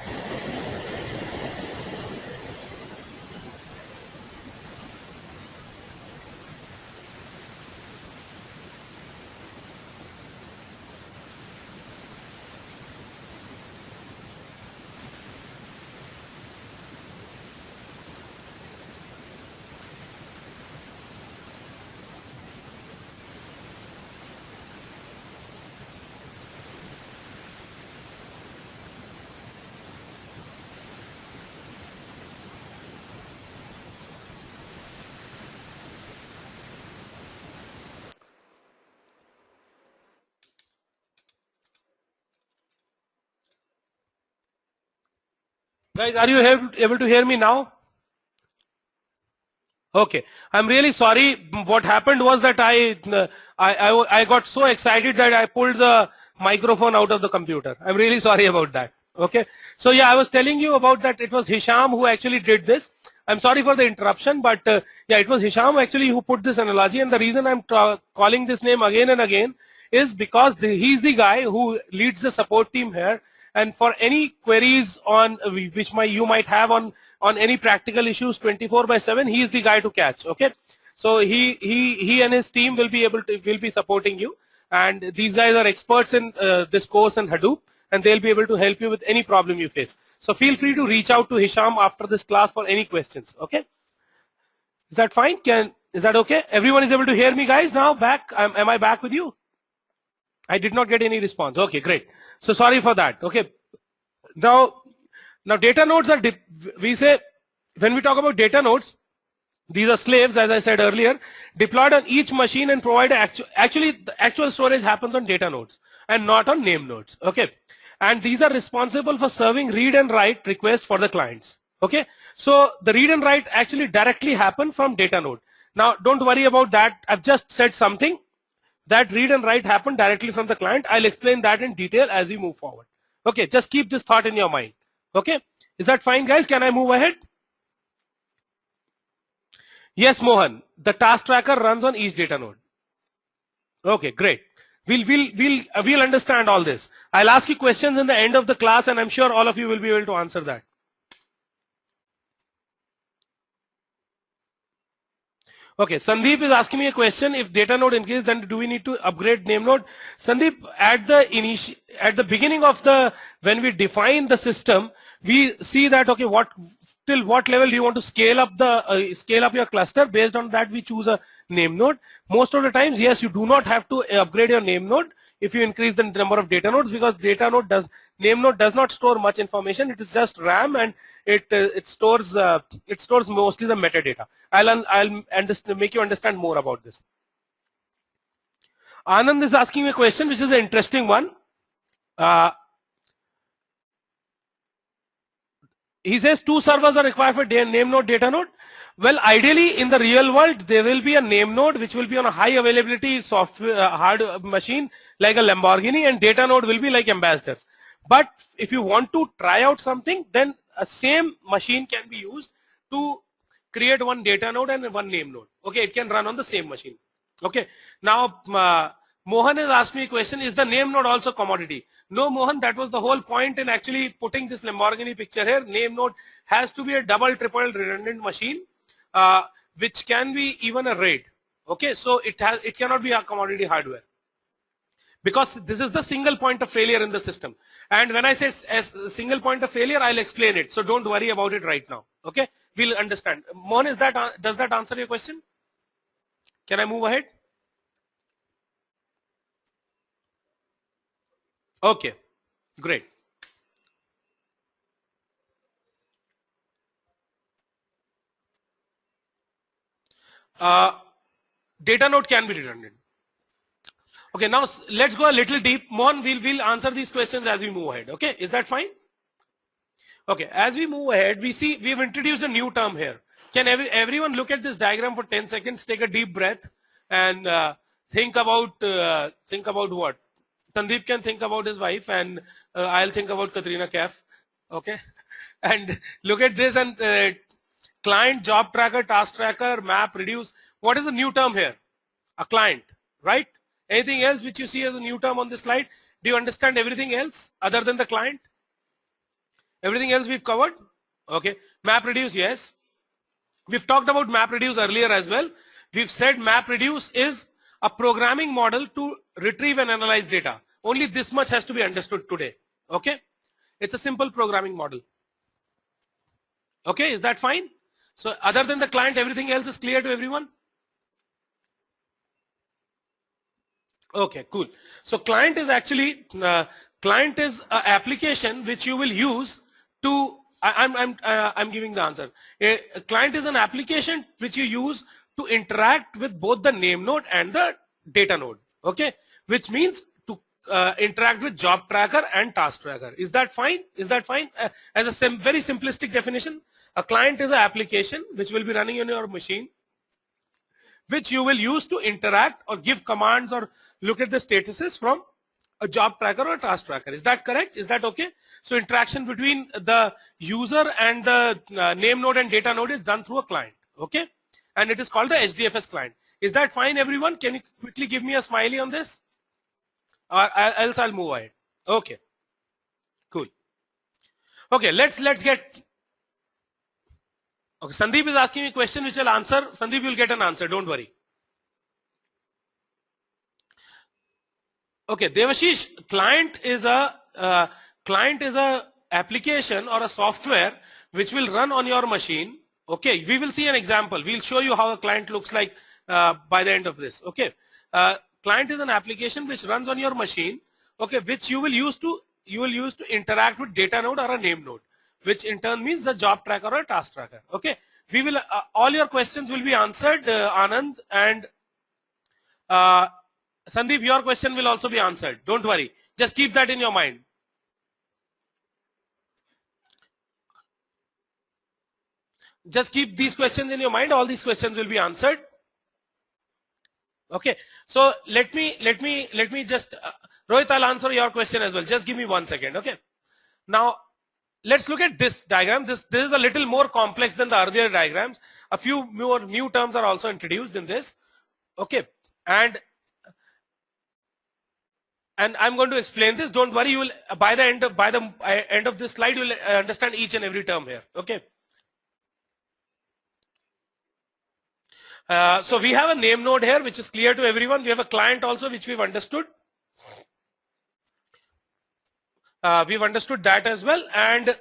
guys, are you able to hear me now? Okay, I'm really sorry. What happened was that I got so excited that I pulled the microphone out of the computer. I'm really sorry about that. Okay, so yeah, I was telling you about that. It was Hisham who actually did this. I'm sorry for the interruption, but yeah, it was Hisham actually who put this analogy, and the reason I'm calling this name again and again is because he's the guy who leads the support team here. And for any queries on which you might have on any practical issues 24/7, he is the guy to catch. Okay, so he and his team will be supporting you, and these guys are experts in this course and Hadoop, and they'll be able to help you with any problem you face. So feel free to reach out to Hisham after this class for any questions. Okay, is that fine? Is that okay? Everyone is able to hear me, guys? Now back. Am I back with you? I did not get any response. Okay, great. So sorry for that. Okay. Now data nodes are, we say, when we talk about data nodes, these are slaves, as I said earlier, deployed on each machine and provide actually the actual storage happens on data nodes and not on name nodes. Okay. And these are responsible for serving read and write requests for the clients. Okay. So the read and write actually directly happen from data node. Now don't worry about that. I've just said something. That read and write happen directly from the client. I'll explain that in detail as we move forward. Okay, just keep this thought in your mind. Okay, is that fine, guys? Can I move ahead? Yes, Mohan. The task tracker runs on each data node. Okay, great. We'll understand all this. I'll ask you questions in the end of the class, and I'm sure all of you will be able to answer that. Okay, Sandeep is asking me a question. If data node increases, then do we need to upgrade name node? Sandeep, at the beginning of when we define the system, we see that, okay, till what level do you want to scale up your cluster? Based on that, we choose a name node. Most of the times, yes, you do not have to upgrade your name node if you increase the number of data nodes, because name node does not store much information. It is just RAM, and it stores mostly the metadata. I'll make you understand more about this. Anand is asking a question which is an interesting one. he says 2 servers are required for name node, data node. Well, ideally in the real world, there will be a name node which will be on a high availability software hard machine like a Lamborghini, and data node will be like ambassadors. But if you want to try out something, then a same machine can be used to create one data node and one name node. Okay, it can run on the same machine. Okay, now Mohan has asked me a question, is the name node also commodity? No, Mohan, that was the whole point in actually putting this Lamborghini picture here. Name node has to be a double, triple redundant machine, which can be even a RAID. Okay, so it cannot be a commodity hardware, because this is the single point of failure in the system. And when I say as single point of failure, I'll explain it. So don't worry about it right now. Okay, we'll understand. Mohan, does that answer your question? Can I move ahead? Okay, great. Data node can be redundant. Okay, now let's go a little deep. Mohan, we'll answer these questions as we move ahead. Okay, is that fine? Okay, as we move ahead, we've introduced a new term here. Can everyone look at this diagram for 10 seconds, take a deep breath, and think about what? Sandeep can think about his wife, and I'll think about Katrina Kaif. Okay, and look at this, and client, job tracker, task tracker, map, reduce. What is the new term here? A client, right? Anything else which you see as a new term on this slide? Do you understand everything else other than the client? Everything else we've covered? Okay, map reduce, yes. We've talked about map reduce earlier as well. We've said map reduce is a programming model to retrieve and analyze data. Only this much has to be understood today. Okay, it's a simple programming model. Okay, is that fine? So other than the client, everything else is clear to everyone? Okay, cool. So client is actually client is an application which you will use to. I'm giving the answer. A client is an application which you use to interact with both the name node and the data node. Okay, which means to interact with job tracker and task tracker. Is that fine? Is that fine? As a very simplistic definition, a client is an application which will be running on your machine, which you will use to interact or give commands or look at the statuses from a job tracker or a task tracker. Is that correct? Is that okay? So interaction between the user and the name node and data node is done through a client. Okay, and it is called the HDFS client. Is that fine, everyone? Can you quickly give me a smiley on this? Or else I'll move ahead. Okay, cool. Okay, let's get. Okay, Sandeep is asking me a question which I'll answer. Sandeep will get an answer. Don't worry. Okay, Devashish, client is a application or a software which will run on your machine. Okay, we will see an example. We'll show you how a client looks like by the end of this. Okay, client is an application which runs on your machine. Okay, which you will use to interact with data node or a name node, which in turn means the job tracker or a task tracker. Okay, we will all your questions will be answered, Anand, and Sandeep, your question will also be answered. Don't worry. Just keep that in your mind. Just keep these questions in your mind. All these questions will be answered. Okay. So let me just Rohit, I'll answer your question as well. Just give me 1 second. Okay. Now let's look at this diagram. This is a little more complex than the earlier diagrams. A few more new terms are also introduced in this. Okay. And I'm going to explain this. Don't worry, you will by the end of this slide you will understand each and every term here. Okay. So we have a name node here which is clear to everyone. We have a client also which we've understood. We've understood that as well. And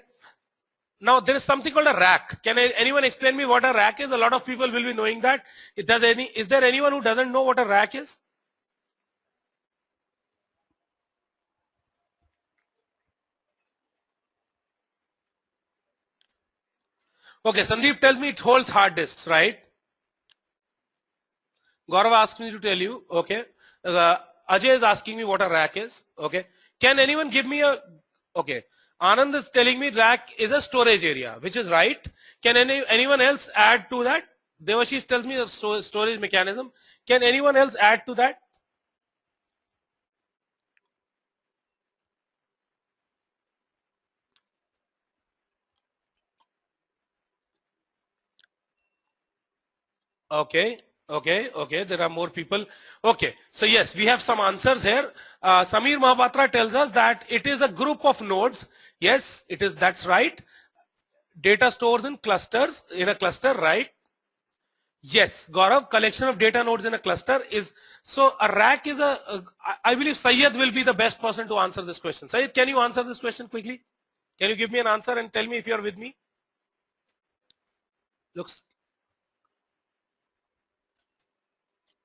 now there is something called a rack. Can anyone explain me what a rack is? A lot of people will be knowing that. Is there anyone who doesn't know what a rack is? Okay, Sandeep tells me it holds hard disks, right? Gaurav asked me to tell you. Okay. Ajay is asking me what a rack is. Okay. Can anyone give me a, okay. Anand is telling me rack is a storage area, which is right. Can anyone else add to that? Devashish tells me a storage mechanism. Can anyone else add to that? Okay, okay. There are more people. Okay, so yes, we have some answers here. Samir Mahapatra tells us that it is a group of nodes. Yes, it is. That's right. Data stores in clusters, in a cluster, right? Yes, Gaurav, collection of data nodes in a cluster is, so a rack is I believe Syed will be the best person to answer this question. Syed, can you answer this question quickly? Can you give me an answer and tell me if you are with me? Looks,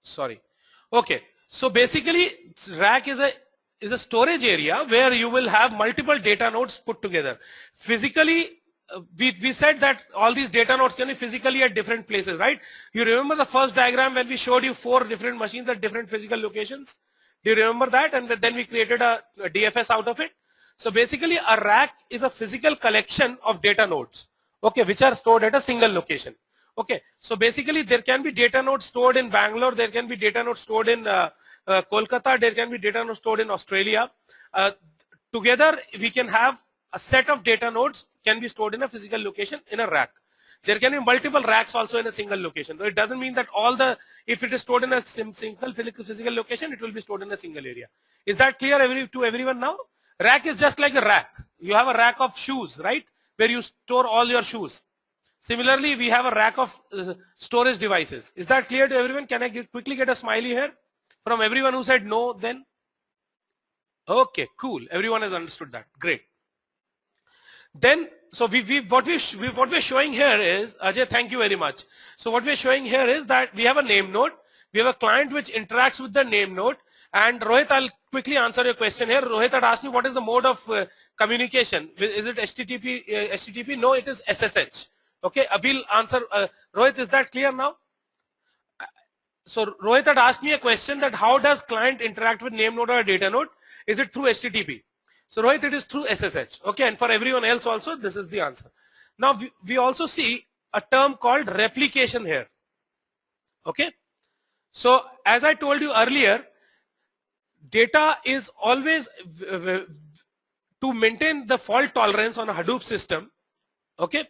sorry. Okay, so basically rack is a storage area where you will have multiple data nodes put together. Physically, we said that all these data nodes can be physically at different places, right? You remember the first diagram when we showed you 4 different machines at different physical locations? Do you remember that? And then we created a DFS out of it. So basically a rack is a physical collection of data nodes, okay, which are stored at a single location. Okay, so basically there can be data nodes stored in Bangalore, there can be data nodes stored in Kolkata, there can be data nodes stored in Australia. Together we can have a set of data nodes can be stored in a physical location in a rack. There can be multiple racks also in a single location. So it doesn't mean that if it is stored in a single physical location, it will be stored in a single area. Is that clear to everyone now? Rack is just like a rack. You have a rack of shoes, right? Where you store all your shoes. Similarly, we have a rack of storage devices. Is that clear to everyone? Can I quickly get a smiley here from everyone who said no then? Okay, cool. Everyone has understood that. Great. Then, so what we're showing here is, Ajay, thank you very much. So what we're showing here is that we have a name node. We have a client which interacts with the name node. And Rohit, I'll quickly answer your question here. Rohit had asked me what is the mode of communication. Is it HTTP? HTTP? No, it is SSH. Okay, we'll answer. Rohit, is that clear now? So Rohit had asked me a question that how does client interact with name node or data node? Is it through HTTP? So Rohit, it is through SSH. Okay, and for everyone else also, this is the answer. Now we also see a term called replication here. Okay, so as I told you earlier, data is always to maintain the fault tolerance on a Hadoop system. Okay,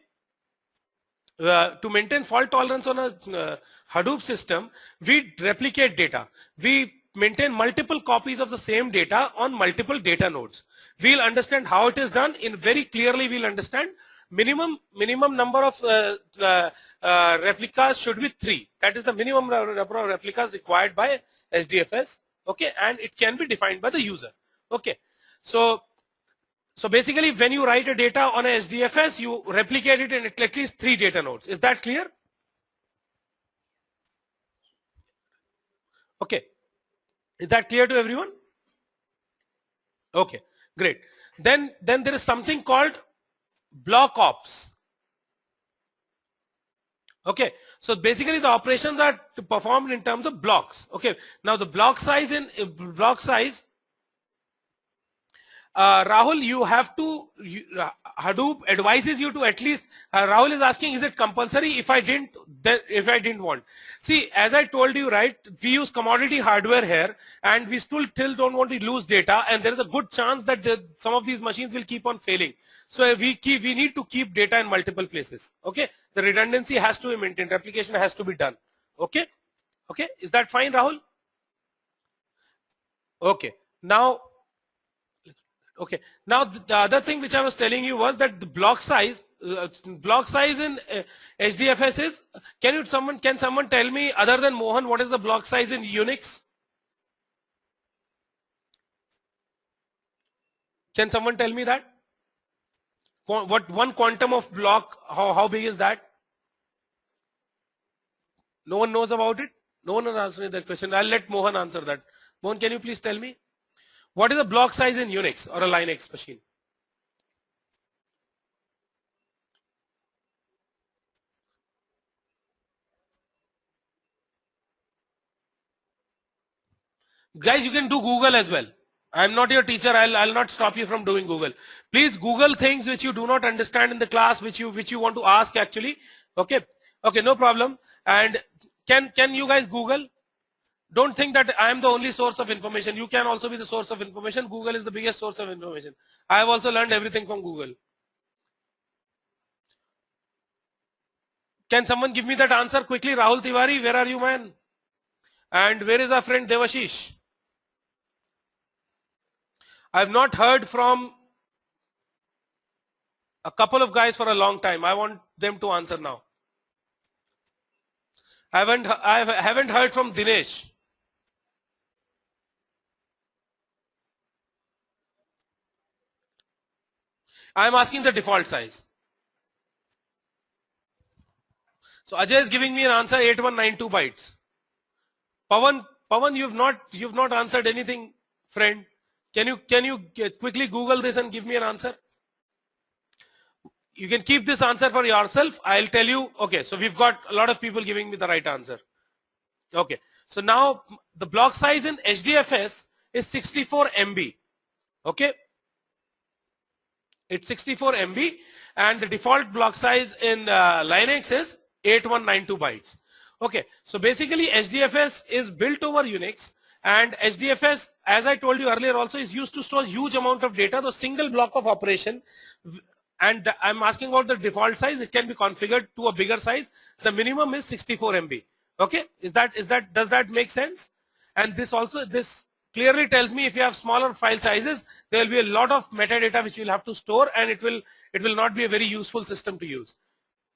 to maintain fault tolerance on a Hadoop system, we replicate data. We maintain multiple copies of the same data on multiple data nodes. We'll understand how it is done. In very clearly, we'll understand minimum number of replicas should be 3. That is the minimum number of replicas required by SDFS. Okay, and it can be defined by the user. Okay, so basically when you write a data on a SDFS, you replicate it in at least 3 data nodes. Is that clear? Okay, is that clear to everyone? Okay, great. Then there is something called block ops. Okay, so basically the operations are performed in terms of blocks. Okay, now the block size Rahul, you have to, Hadoop advises you to at least, Rahul is asking, is it compulsory if I didn't want? See, as I told you, right, we use commodity hardware here and we still don't want to lose data, and there is a good chance that some of these machines will keep on failing. So we need to keep data in multiple places. Okay, the redundancy has to be maintained, replication has to be done. Okay, okay, is that fine, Rahul? Okay, now, okay, now the other thing which I was telling you was that the block size in HDFS is, can someone tell me other than Mohan what is the block size in Unix? Can someone tell me that? What one quantum of block, how big is that? No one knows about it? No one has answered that question. I'll let Mohan answer that. Mohan, can you please tell me? What is the block size in Unix or a Linux machine? Guys, you can do Google as well. I'm not your teacher. I'll not stop you from doing Google. Please Google things which you do not understand in the class, which you want to ask actually. Okay. Okay, no problem. And can you guys Google? Don't think that I am the only source of information. You can also be the source of information. Google is the biggest source of information. I have also learned everything from Google. Can someone give me that answer quickly? Rahul Tiwari, where are you, man? And where is our friend Devashish? I have not heard from a couple of guys for a long time. I want them to answer now. I haven't heard from Dinesh. I am asking the default size. So Ajay is giving me an answer 8192 bytes. Pawan, you've not answered anything, friend. Can you quickly Google this and give me an answer? You can keep this answer for yourself. I'll tell you. Okay, so we've got a lot of people giving me the right answer. Okay, so now the block size in HDFS is 64 MB. Okay, it's 64 MB, and the default block size in Linux is 8192 bytes. Okay, so basically HDFS is built over Unix, and HDFS, as I told you earlier also, is used to store huge amount of data, the single block of operation. And I'm asking about the default size. It can be configured to a bigger size. The minimum is 64 MB. Okay, does that make sense? And this clearly tells me if you have smaller file sizes, there will be a lot of metadata which you'll have to store, and it will not be a very useful system to use.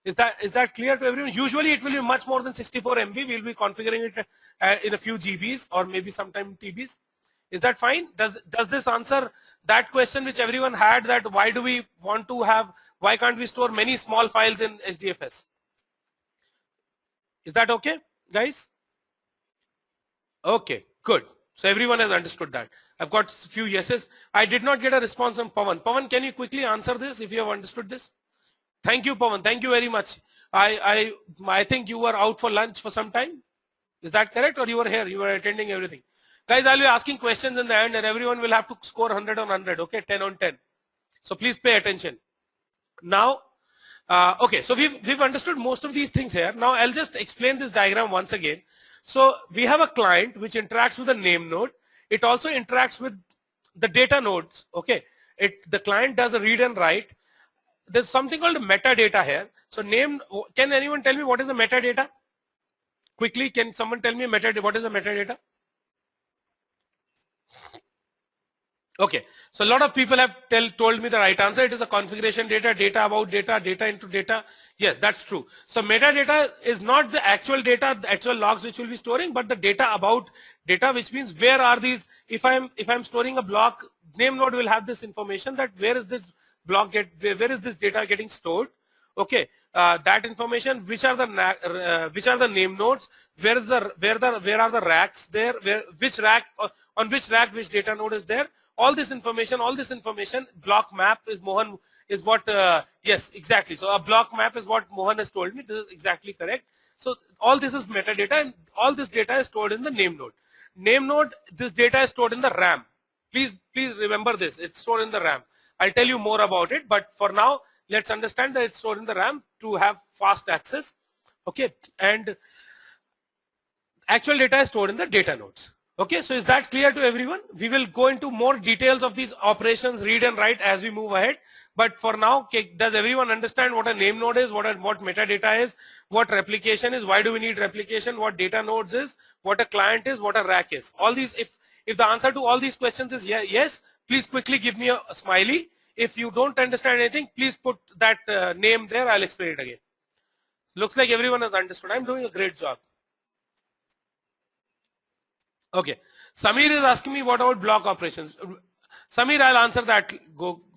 Is that clear to everyone? Usually it will be much more than 64 MB. We'll be configuring it in a few GBs or maybe sometime TBs. Is that fine? Does this answer that question which everyone had, that why can't we store many small files in HDFS? Is that okay, guys? Okay, good. So everyone has understood that. I've got a few yeses. I did not get a response from Pawan. Pawan, can you quickly answer this if you have understood this? Thank you, Pawan. Thank you very much. I think you were out for lunch for some time. Is that correct, or you were here? You were attending everything. Guys, I'll be asking questions in the end, and everyone will have to score 100 on 100. Okay, 10 on 10. So please pay attention. Now, okay, so we've understood most of these things here. Now I'll just explain this diagram once again. So we have a client which interacts with a name node. It also interacts with the data nodes. Okay, the client does a read and write. There's something called metadata here. So can anyone tell me what is the metadata? Quickly, can someone tell me what is the metadata? Okay, so a lot of people have told me the right answer. It is a configuration data, data about data, data into data. Yes, that's true. So metadata is not the actual data, the actual logs which will be storing, but the data about data, which means where are these. If I'm storing a block, name node will have this information that where is this block where is this data getting stored. Okay, that information, which are the name nodes, where are the racks there, which rack on which rack which data node is there. All this information, block map is yes, exactly. So a block map is what Mohan has told me. This is exactly correct. So all this is metadata, and all this data is stored in the name node. Name node, this data is stored in the RAM. Please remember this. It's stored in the RAM. I'll tell you more about it, but for now, let's understand that it's stored in the RAM to have fast access. Okay, and actual data is stored in the data nodes. Okay, so is that clear to everyone? We will go into more details of these operations, read and write, as we move ahead. But for now, does everyone understand what a name node is, what metadata is, what replication is, why do we need replication, what data nodes is, what a client is, what a rack is? All these, if the answer to all these questions is yes, please quickly give me a smiley. If you don't understand anything, please put that name there. I'll explain it again. Looks like everyone has understood. I'm doing a great job. Okay, Samir is asking me what about block operations. Samir, I'll answer that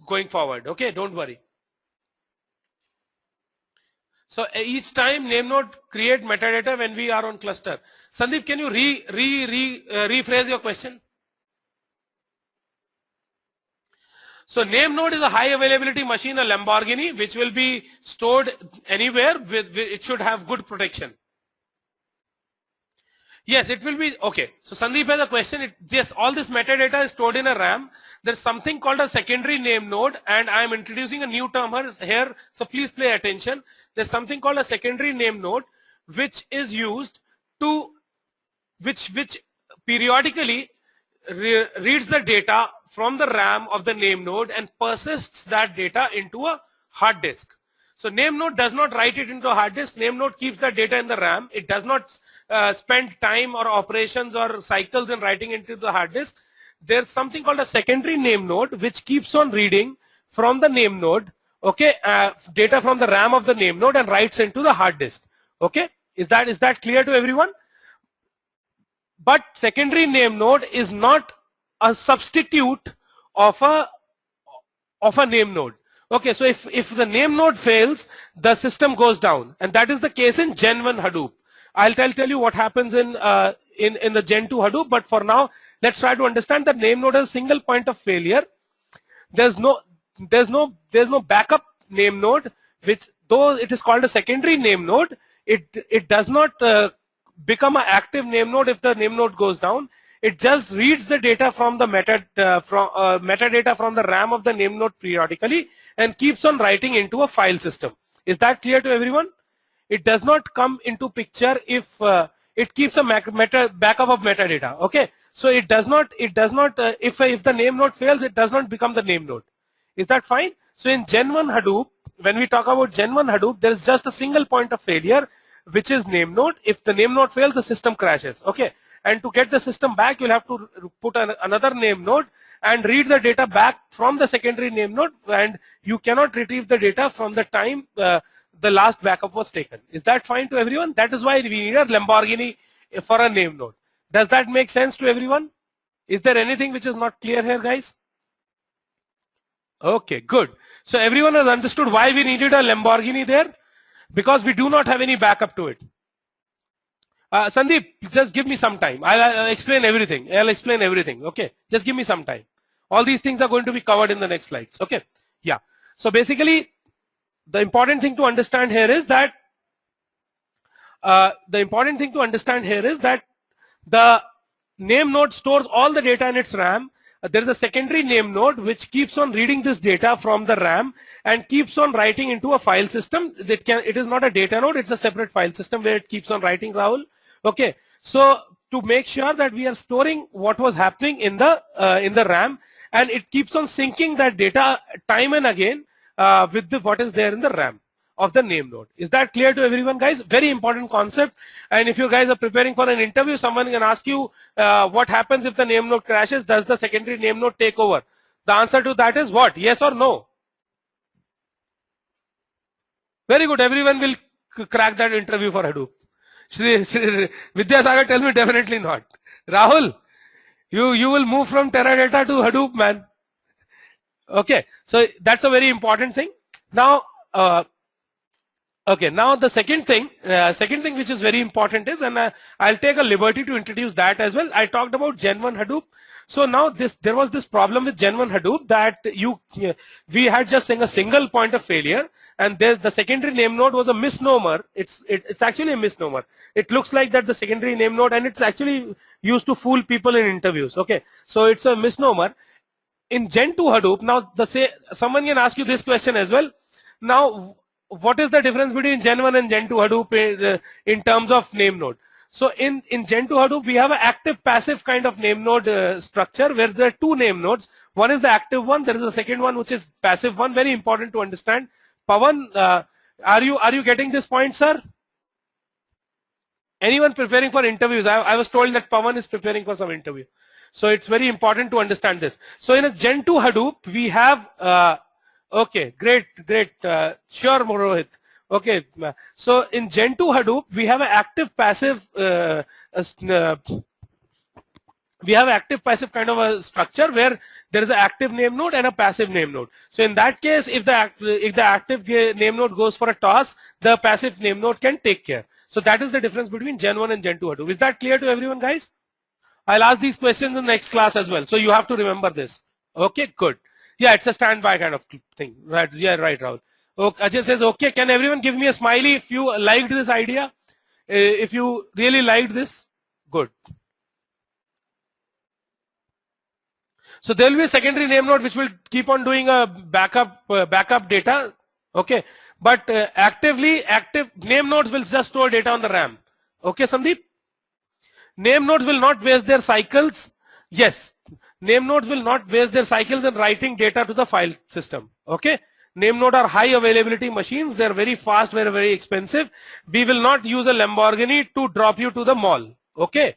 going forward. Okay, don't worry. So each time name node create metadata when we are on cluster. Sandeep, can you rephrase your question? So name node is a high availability machine, a Lamborghini, which will be stored anywhere. It should have good protection. Yes, it will be, okay. So Sandeep has a question. Yes, all this metadata is stored in a RAM. There's something called a secondary name node, and I am introducing a new term here, so please pay attention. There's something called a secondary name node, which is used to, which periodically reads the data from the RAM of the name node and persists that data into a hard disk. So name node does not write it into a hard disk. Name node keeps that data in the RAM. It does not spend time or operations or cycles in writing into the hard disk. There's something called a secondary name node which keeps on reading from the name node, okay, data from the RAM of the name node and writes into the hard disk. Okay, is that clear to everyone? But secondary name node is not a substitute of a name node. Okay, so if the name node fails, the system goes down, and that is the case in Gen 1 Hadoop. I'll tell you what happens in the Gen 2 Hadoop, but for now, let's try to understand that name node is a single point of failure. There's no backup name node, which though it is called a secondary name node, it does not become an active name node if the name node goes down. It just reads the data from the metadata from the RAM of the name node periodically and keeps on writing into a file system. Is that clear to everyone? It does not come into picture if it keeps a backup of metadata. Okay, so it does not if the name node fails, it does not become the name node. Is that fine? So in Gen 1 Hadoop, when we talk about Gen 1 Hadoop, there is just a single point of failure, which is name node. If the name node fails, the system crashes. Okay. And to get the system back, you'll have to put another name node and read the data back from the secondary name node, and you cannot retrieve the data from the time the last backup was taken. Is that fine to everyone? That is why we need a Lamborghini for a name node. Does that make sense to everyone? Is there anything which is not clear here, guys? Okay, good. So everyone has understood why we needed a Lamborghini there? Because we do not have any backup to it. Sandeep, just give me some time. I'll explain everything. Okay, just give me some time. All these things are going to be covered in the next slides. Okay, yeah. So basically, the important thing to understand here is that the name node stores all the data in its RAM. There is a secondary name node which keeps on reading this data from the RAM and keeps on writing into a file system. It is not a data node; it's a separate file system where it keeps on writing, Rahul. Okay, so to make sure that we are storing what was happening in the RAM, and it keeps on syncing that data time and again with what is there in the RAM of the name node. Is that clear to everyone, guys? Very important concept. And if you guys are preparing for an interview, someone can ask you what happens if the name node crashes. Does the secondary name node take over? The answer to that is what? Yes or no? Very good. Everyone will crack that interview for Hadoop. Vidyasagar tells me definitely not. Rahul, you will move from Teradata to Hadoop, man. Okay, so that's a very important thing. Now, okay, now the second thing which is very important is, and I'll take a liberty to introduce that as well. I talked about Gen 1 Hadoop. So now there was this problem with Gen 1 Hadoop that we had just a single point of failure, and the secondary name node was a misnomer. It's actually a misnomer. It looks like that the secondary name node, and it's actually used to fool people in interviews. Okay, so it's a misnomer. In Gen 2 Hadoop, now someone can ask you this question as well. Now, what is the difference between Gen 1 and Gen 2 Hadoop in terms of name node? So in Gen 2 Hadoop, we have an active passive kind of name node structure where there are two name nodes. One is the active one. There is a second one which is passive one. Very important to understand. Pawan, are you getting this point, sir? Anyone preparing for interviews? I was told that Pawan is preparing for some interview. So it's very important to understand this. So in a Gen 2 Hadoop, we have, okay, great. Sure, Rohit. Okay, so in Gen 2 Hadoop, we have an active passive, kind of a structure where there is an active name node and a passive name node. So in that case, if the active name node goes for a toss, the passive name node can take care. So that is the difference between Gen 1 and Gen 2 Hadoop. Is that clear to everyone, guys? I'll ask these questions in the next class as well. So you have to remember this. Okay, good. Yeah, it's a standby kind of thing. Right? Yeah, right, Rahul. Okay, Ajay says, okay, can everyone give me a smiley if you liked this idea? If you really liked this, Good. So there will be a secondary name node which will keep on doing a backup data. Okay, but active name nodes will just store data on the RAM. Okay, Sandeep. Name nodes will not waste their cycles. Yes, name nodes will not waste their cycles in writing data to the file system. Okay, name node are high availability machines. They're very fast, very expensive. We will not use a Lamborghini to drop you to the mall. Okay,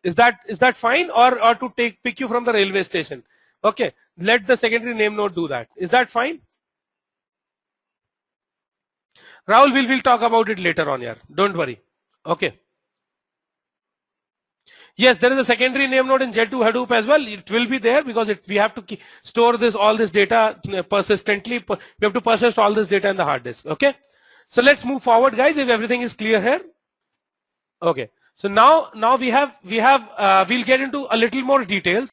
is that fine, or to pick you from the railway station? Okay, let the secondary name node do that. Is that fine? Rahul, we'll talk about it later on here. Don't worry. Okay. Yes, there is a secondary name node in J2 Hadoop as well. It will be there because we have to store all this data persistently. We have to persist all this data in the hard disk. Okay. So let's move forward, guys, if everything is clear here. Okay. So now we'll get into a little more details.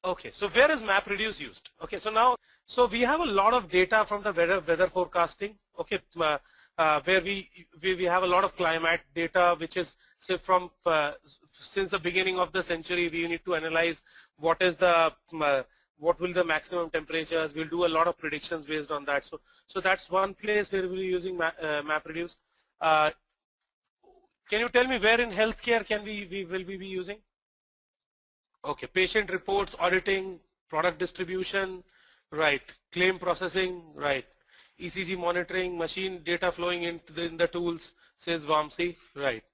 Okay. So where is MapReduce used? Okay. So we have a lot of data from the weather forecasting. Okay. Where we have a lot of climate data, which is, say, from since the beginning of the century. We need to analyze what will the maximum temperatures. We'll do a lot of predictions based on that. So that's one place where we'll be using MapReduce. Can you tell me where in healthcare will we be using? Okay, patient reports, auditing, product distribution, right? Claim processing, right? ECG monitoring, machine data flowing into in the tools, says Vamsi, right?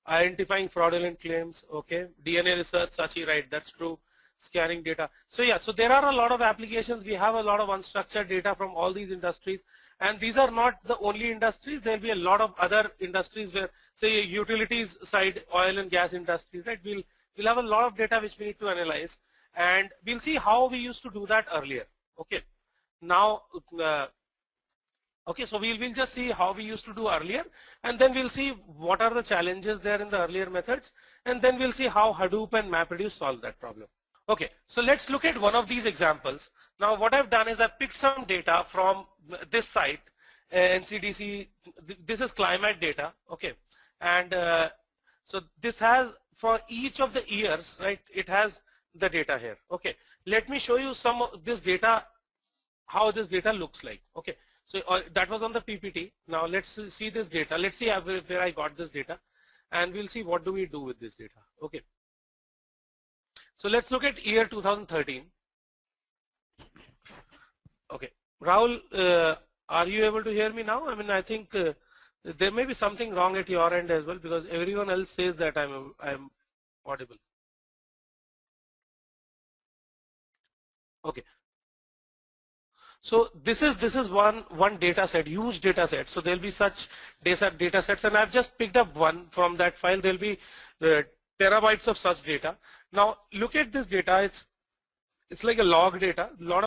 Identifying fraudulent claims, okay? DNA research, Sachi, right? That's true. Scanning data. So yeah, so there are a lot of applications. We have a lot of unstructured data from all these industries, and these are not the only industries. There will be a lot of other industries where, say, utilities side, oil and gas industries, right? We'll have a lot of data which we need to analyze, and we'll see how we used to do that earlier. Okay. Now, okay, so we'll just see how we used to do earlier, and then we'll see what are the challenges there in the earlier methods, and then we'll see how Hadoop and MapReduce solve that problem. Okay, so let's look at one of these examples. Now what I've done is I've picked some data from this site, NCDC. This is climate data, okay, and so this has, for each of the years, right, it has the data here. Okay, let me show you some of this data, how this data looks like. Okay, so that was on the PPT. Now let's see this data. Let's see where I got this data, and we'll see what do we do with this data. Okay, so let's look at year 2013. Okay, Rahul, are you able to hear me now? I mean, I think there may be something wrong at your end as well, because everyone else says that I'm audible. Okay. So this is one data set, huge data set. So there'll be such data sets, and I've just picked up one from that file. There'll be terabytes of such data. Now look at this data. It's like a log data.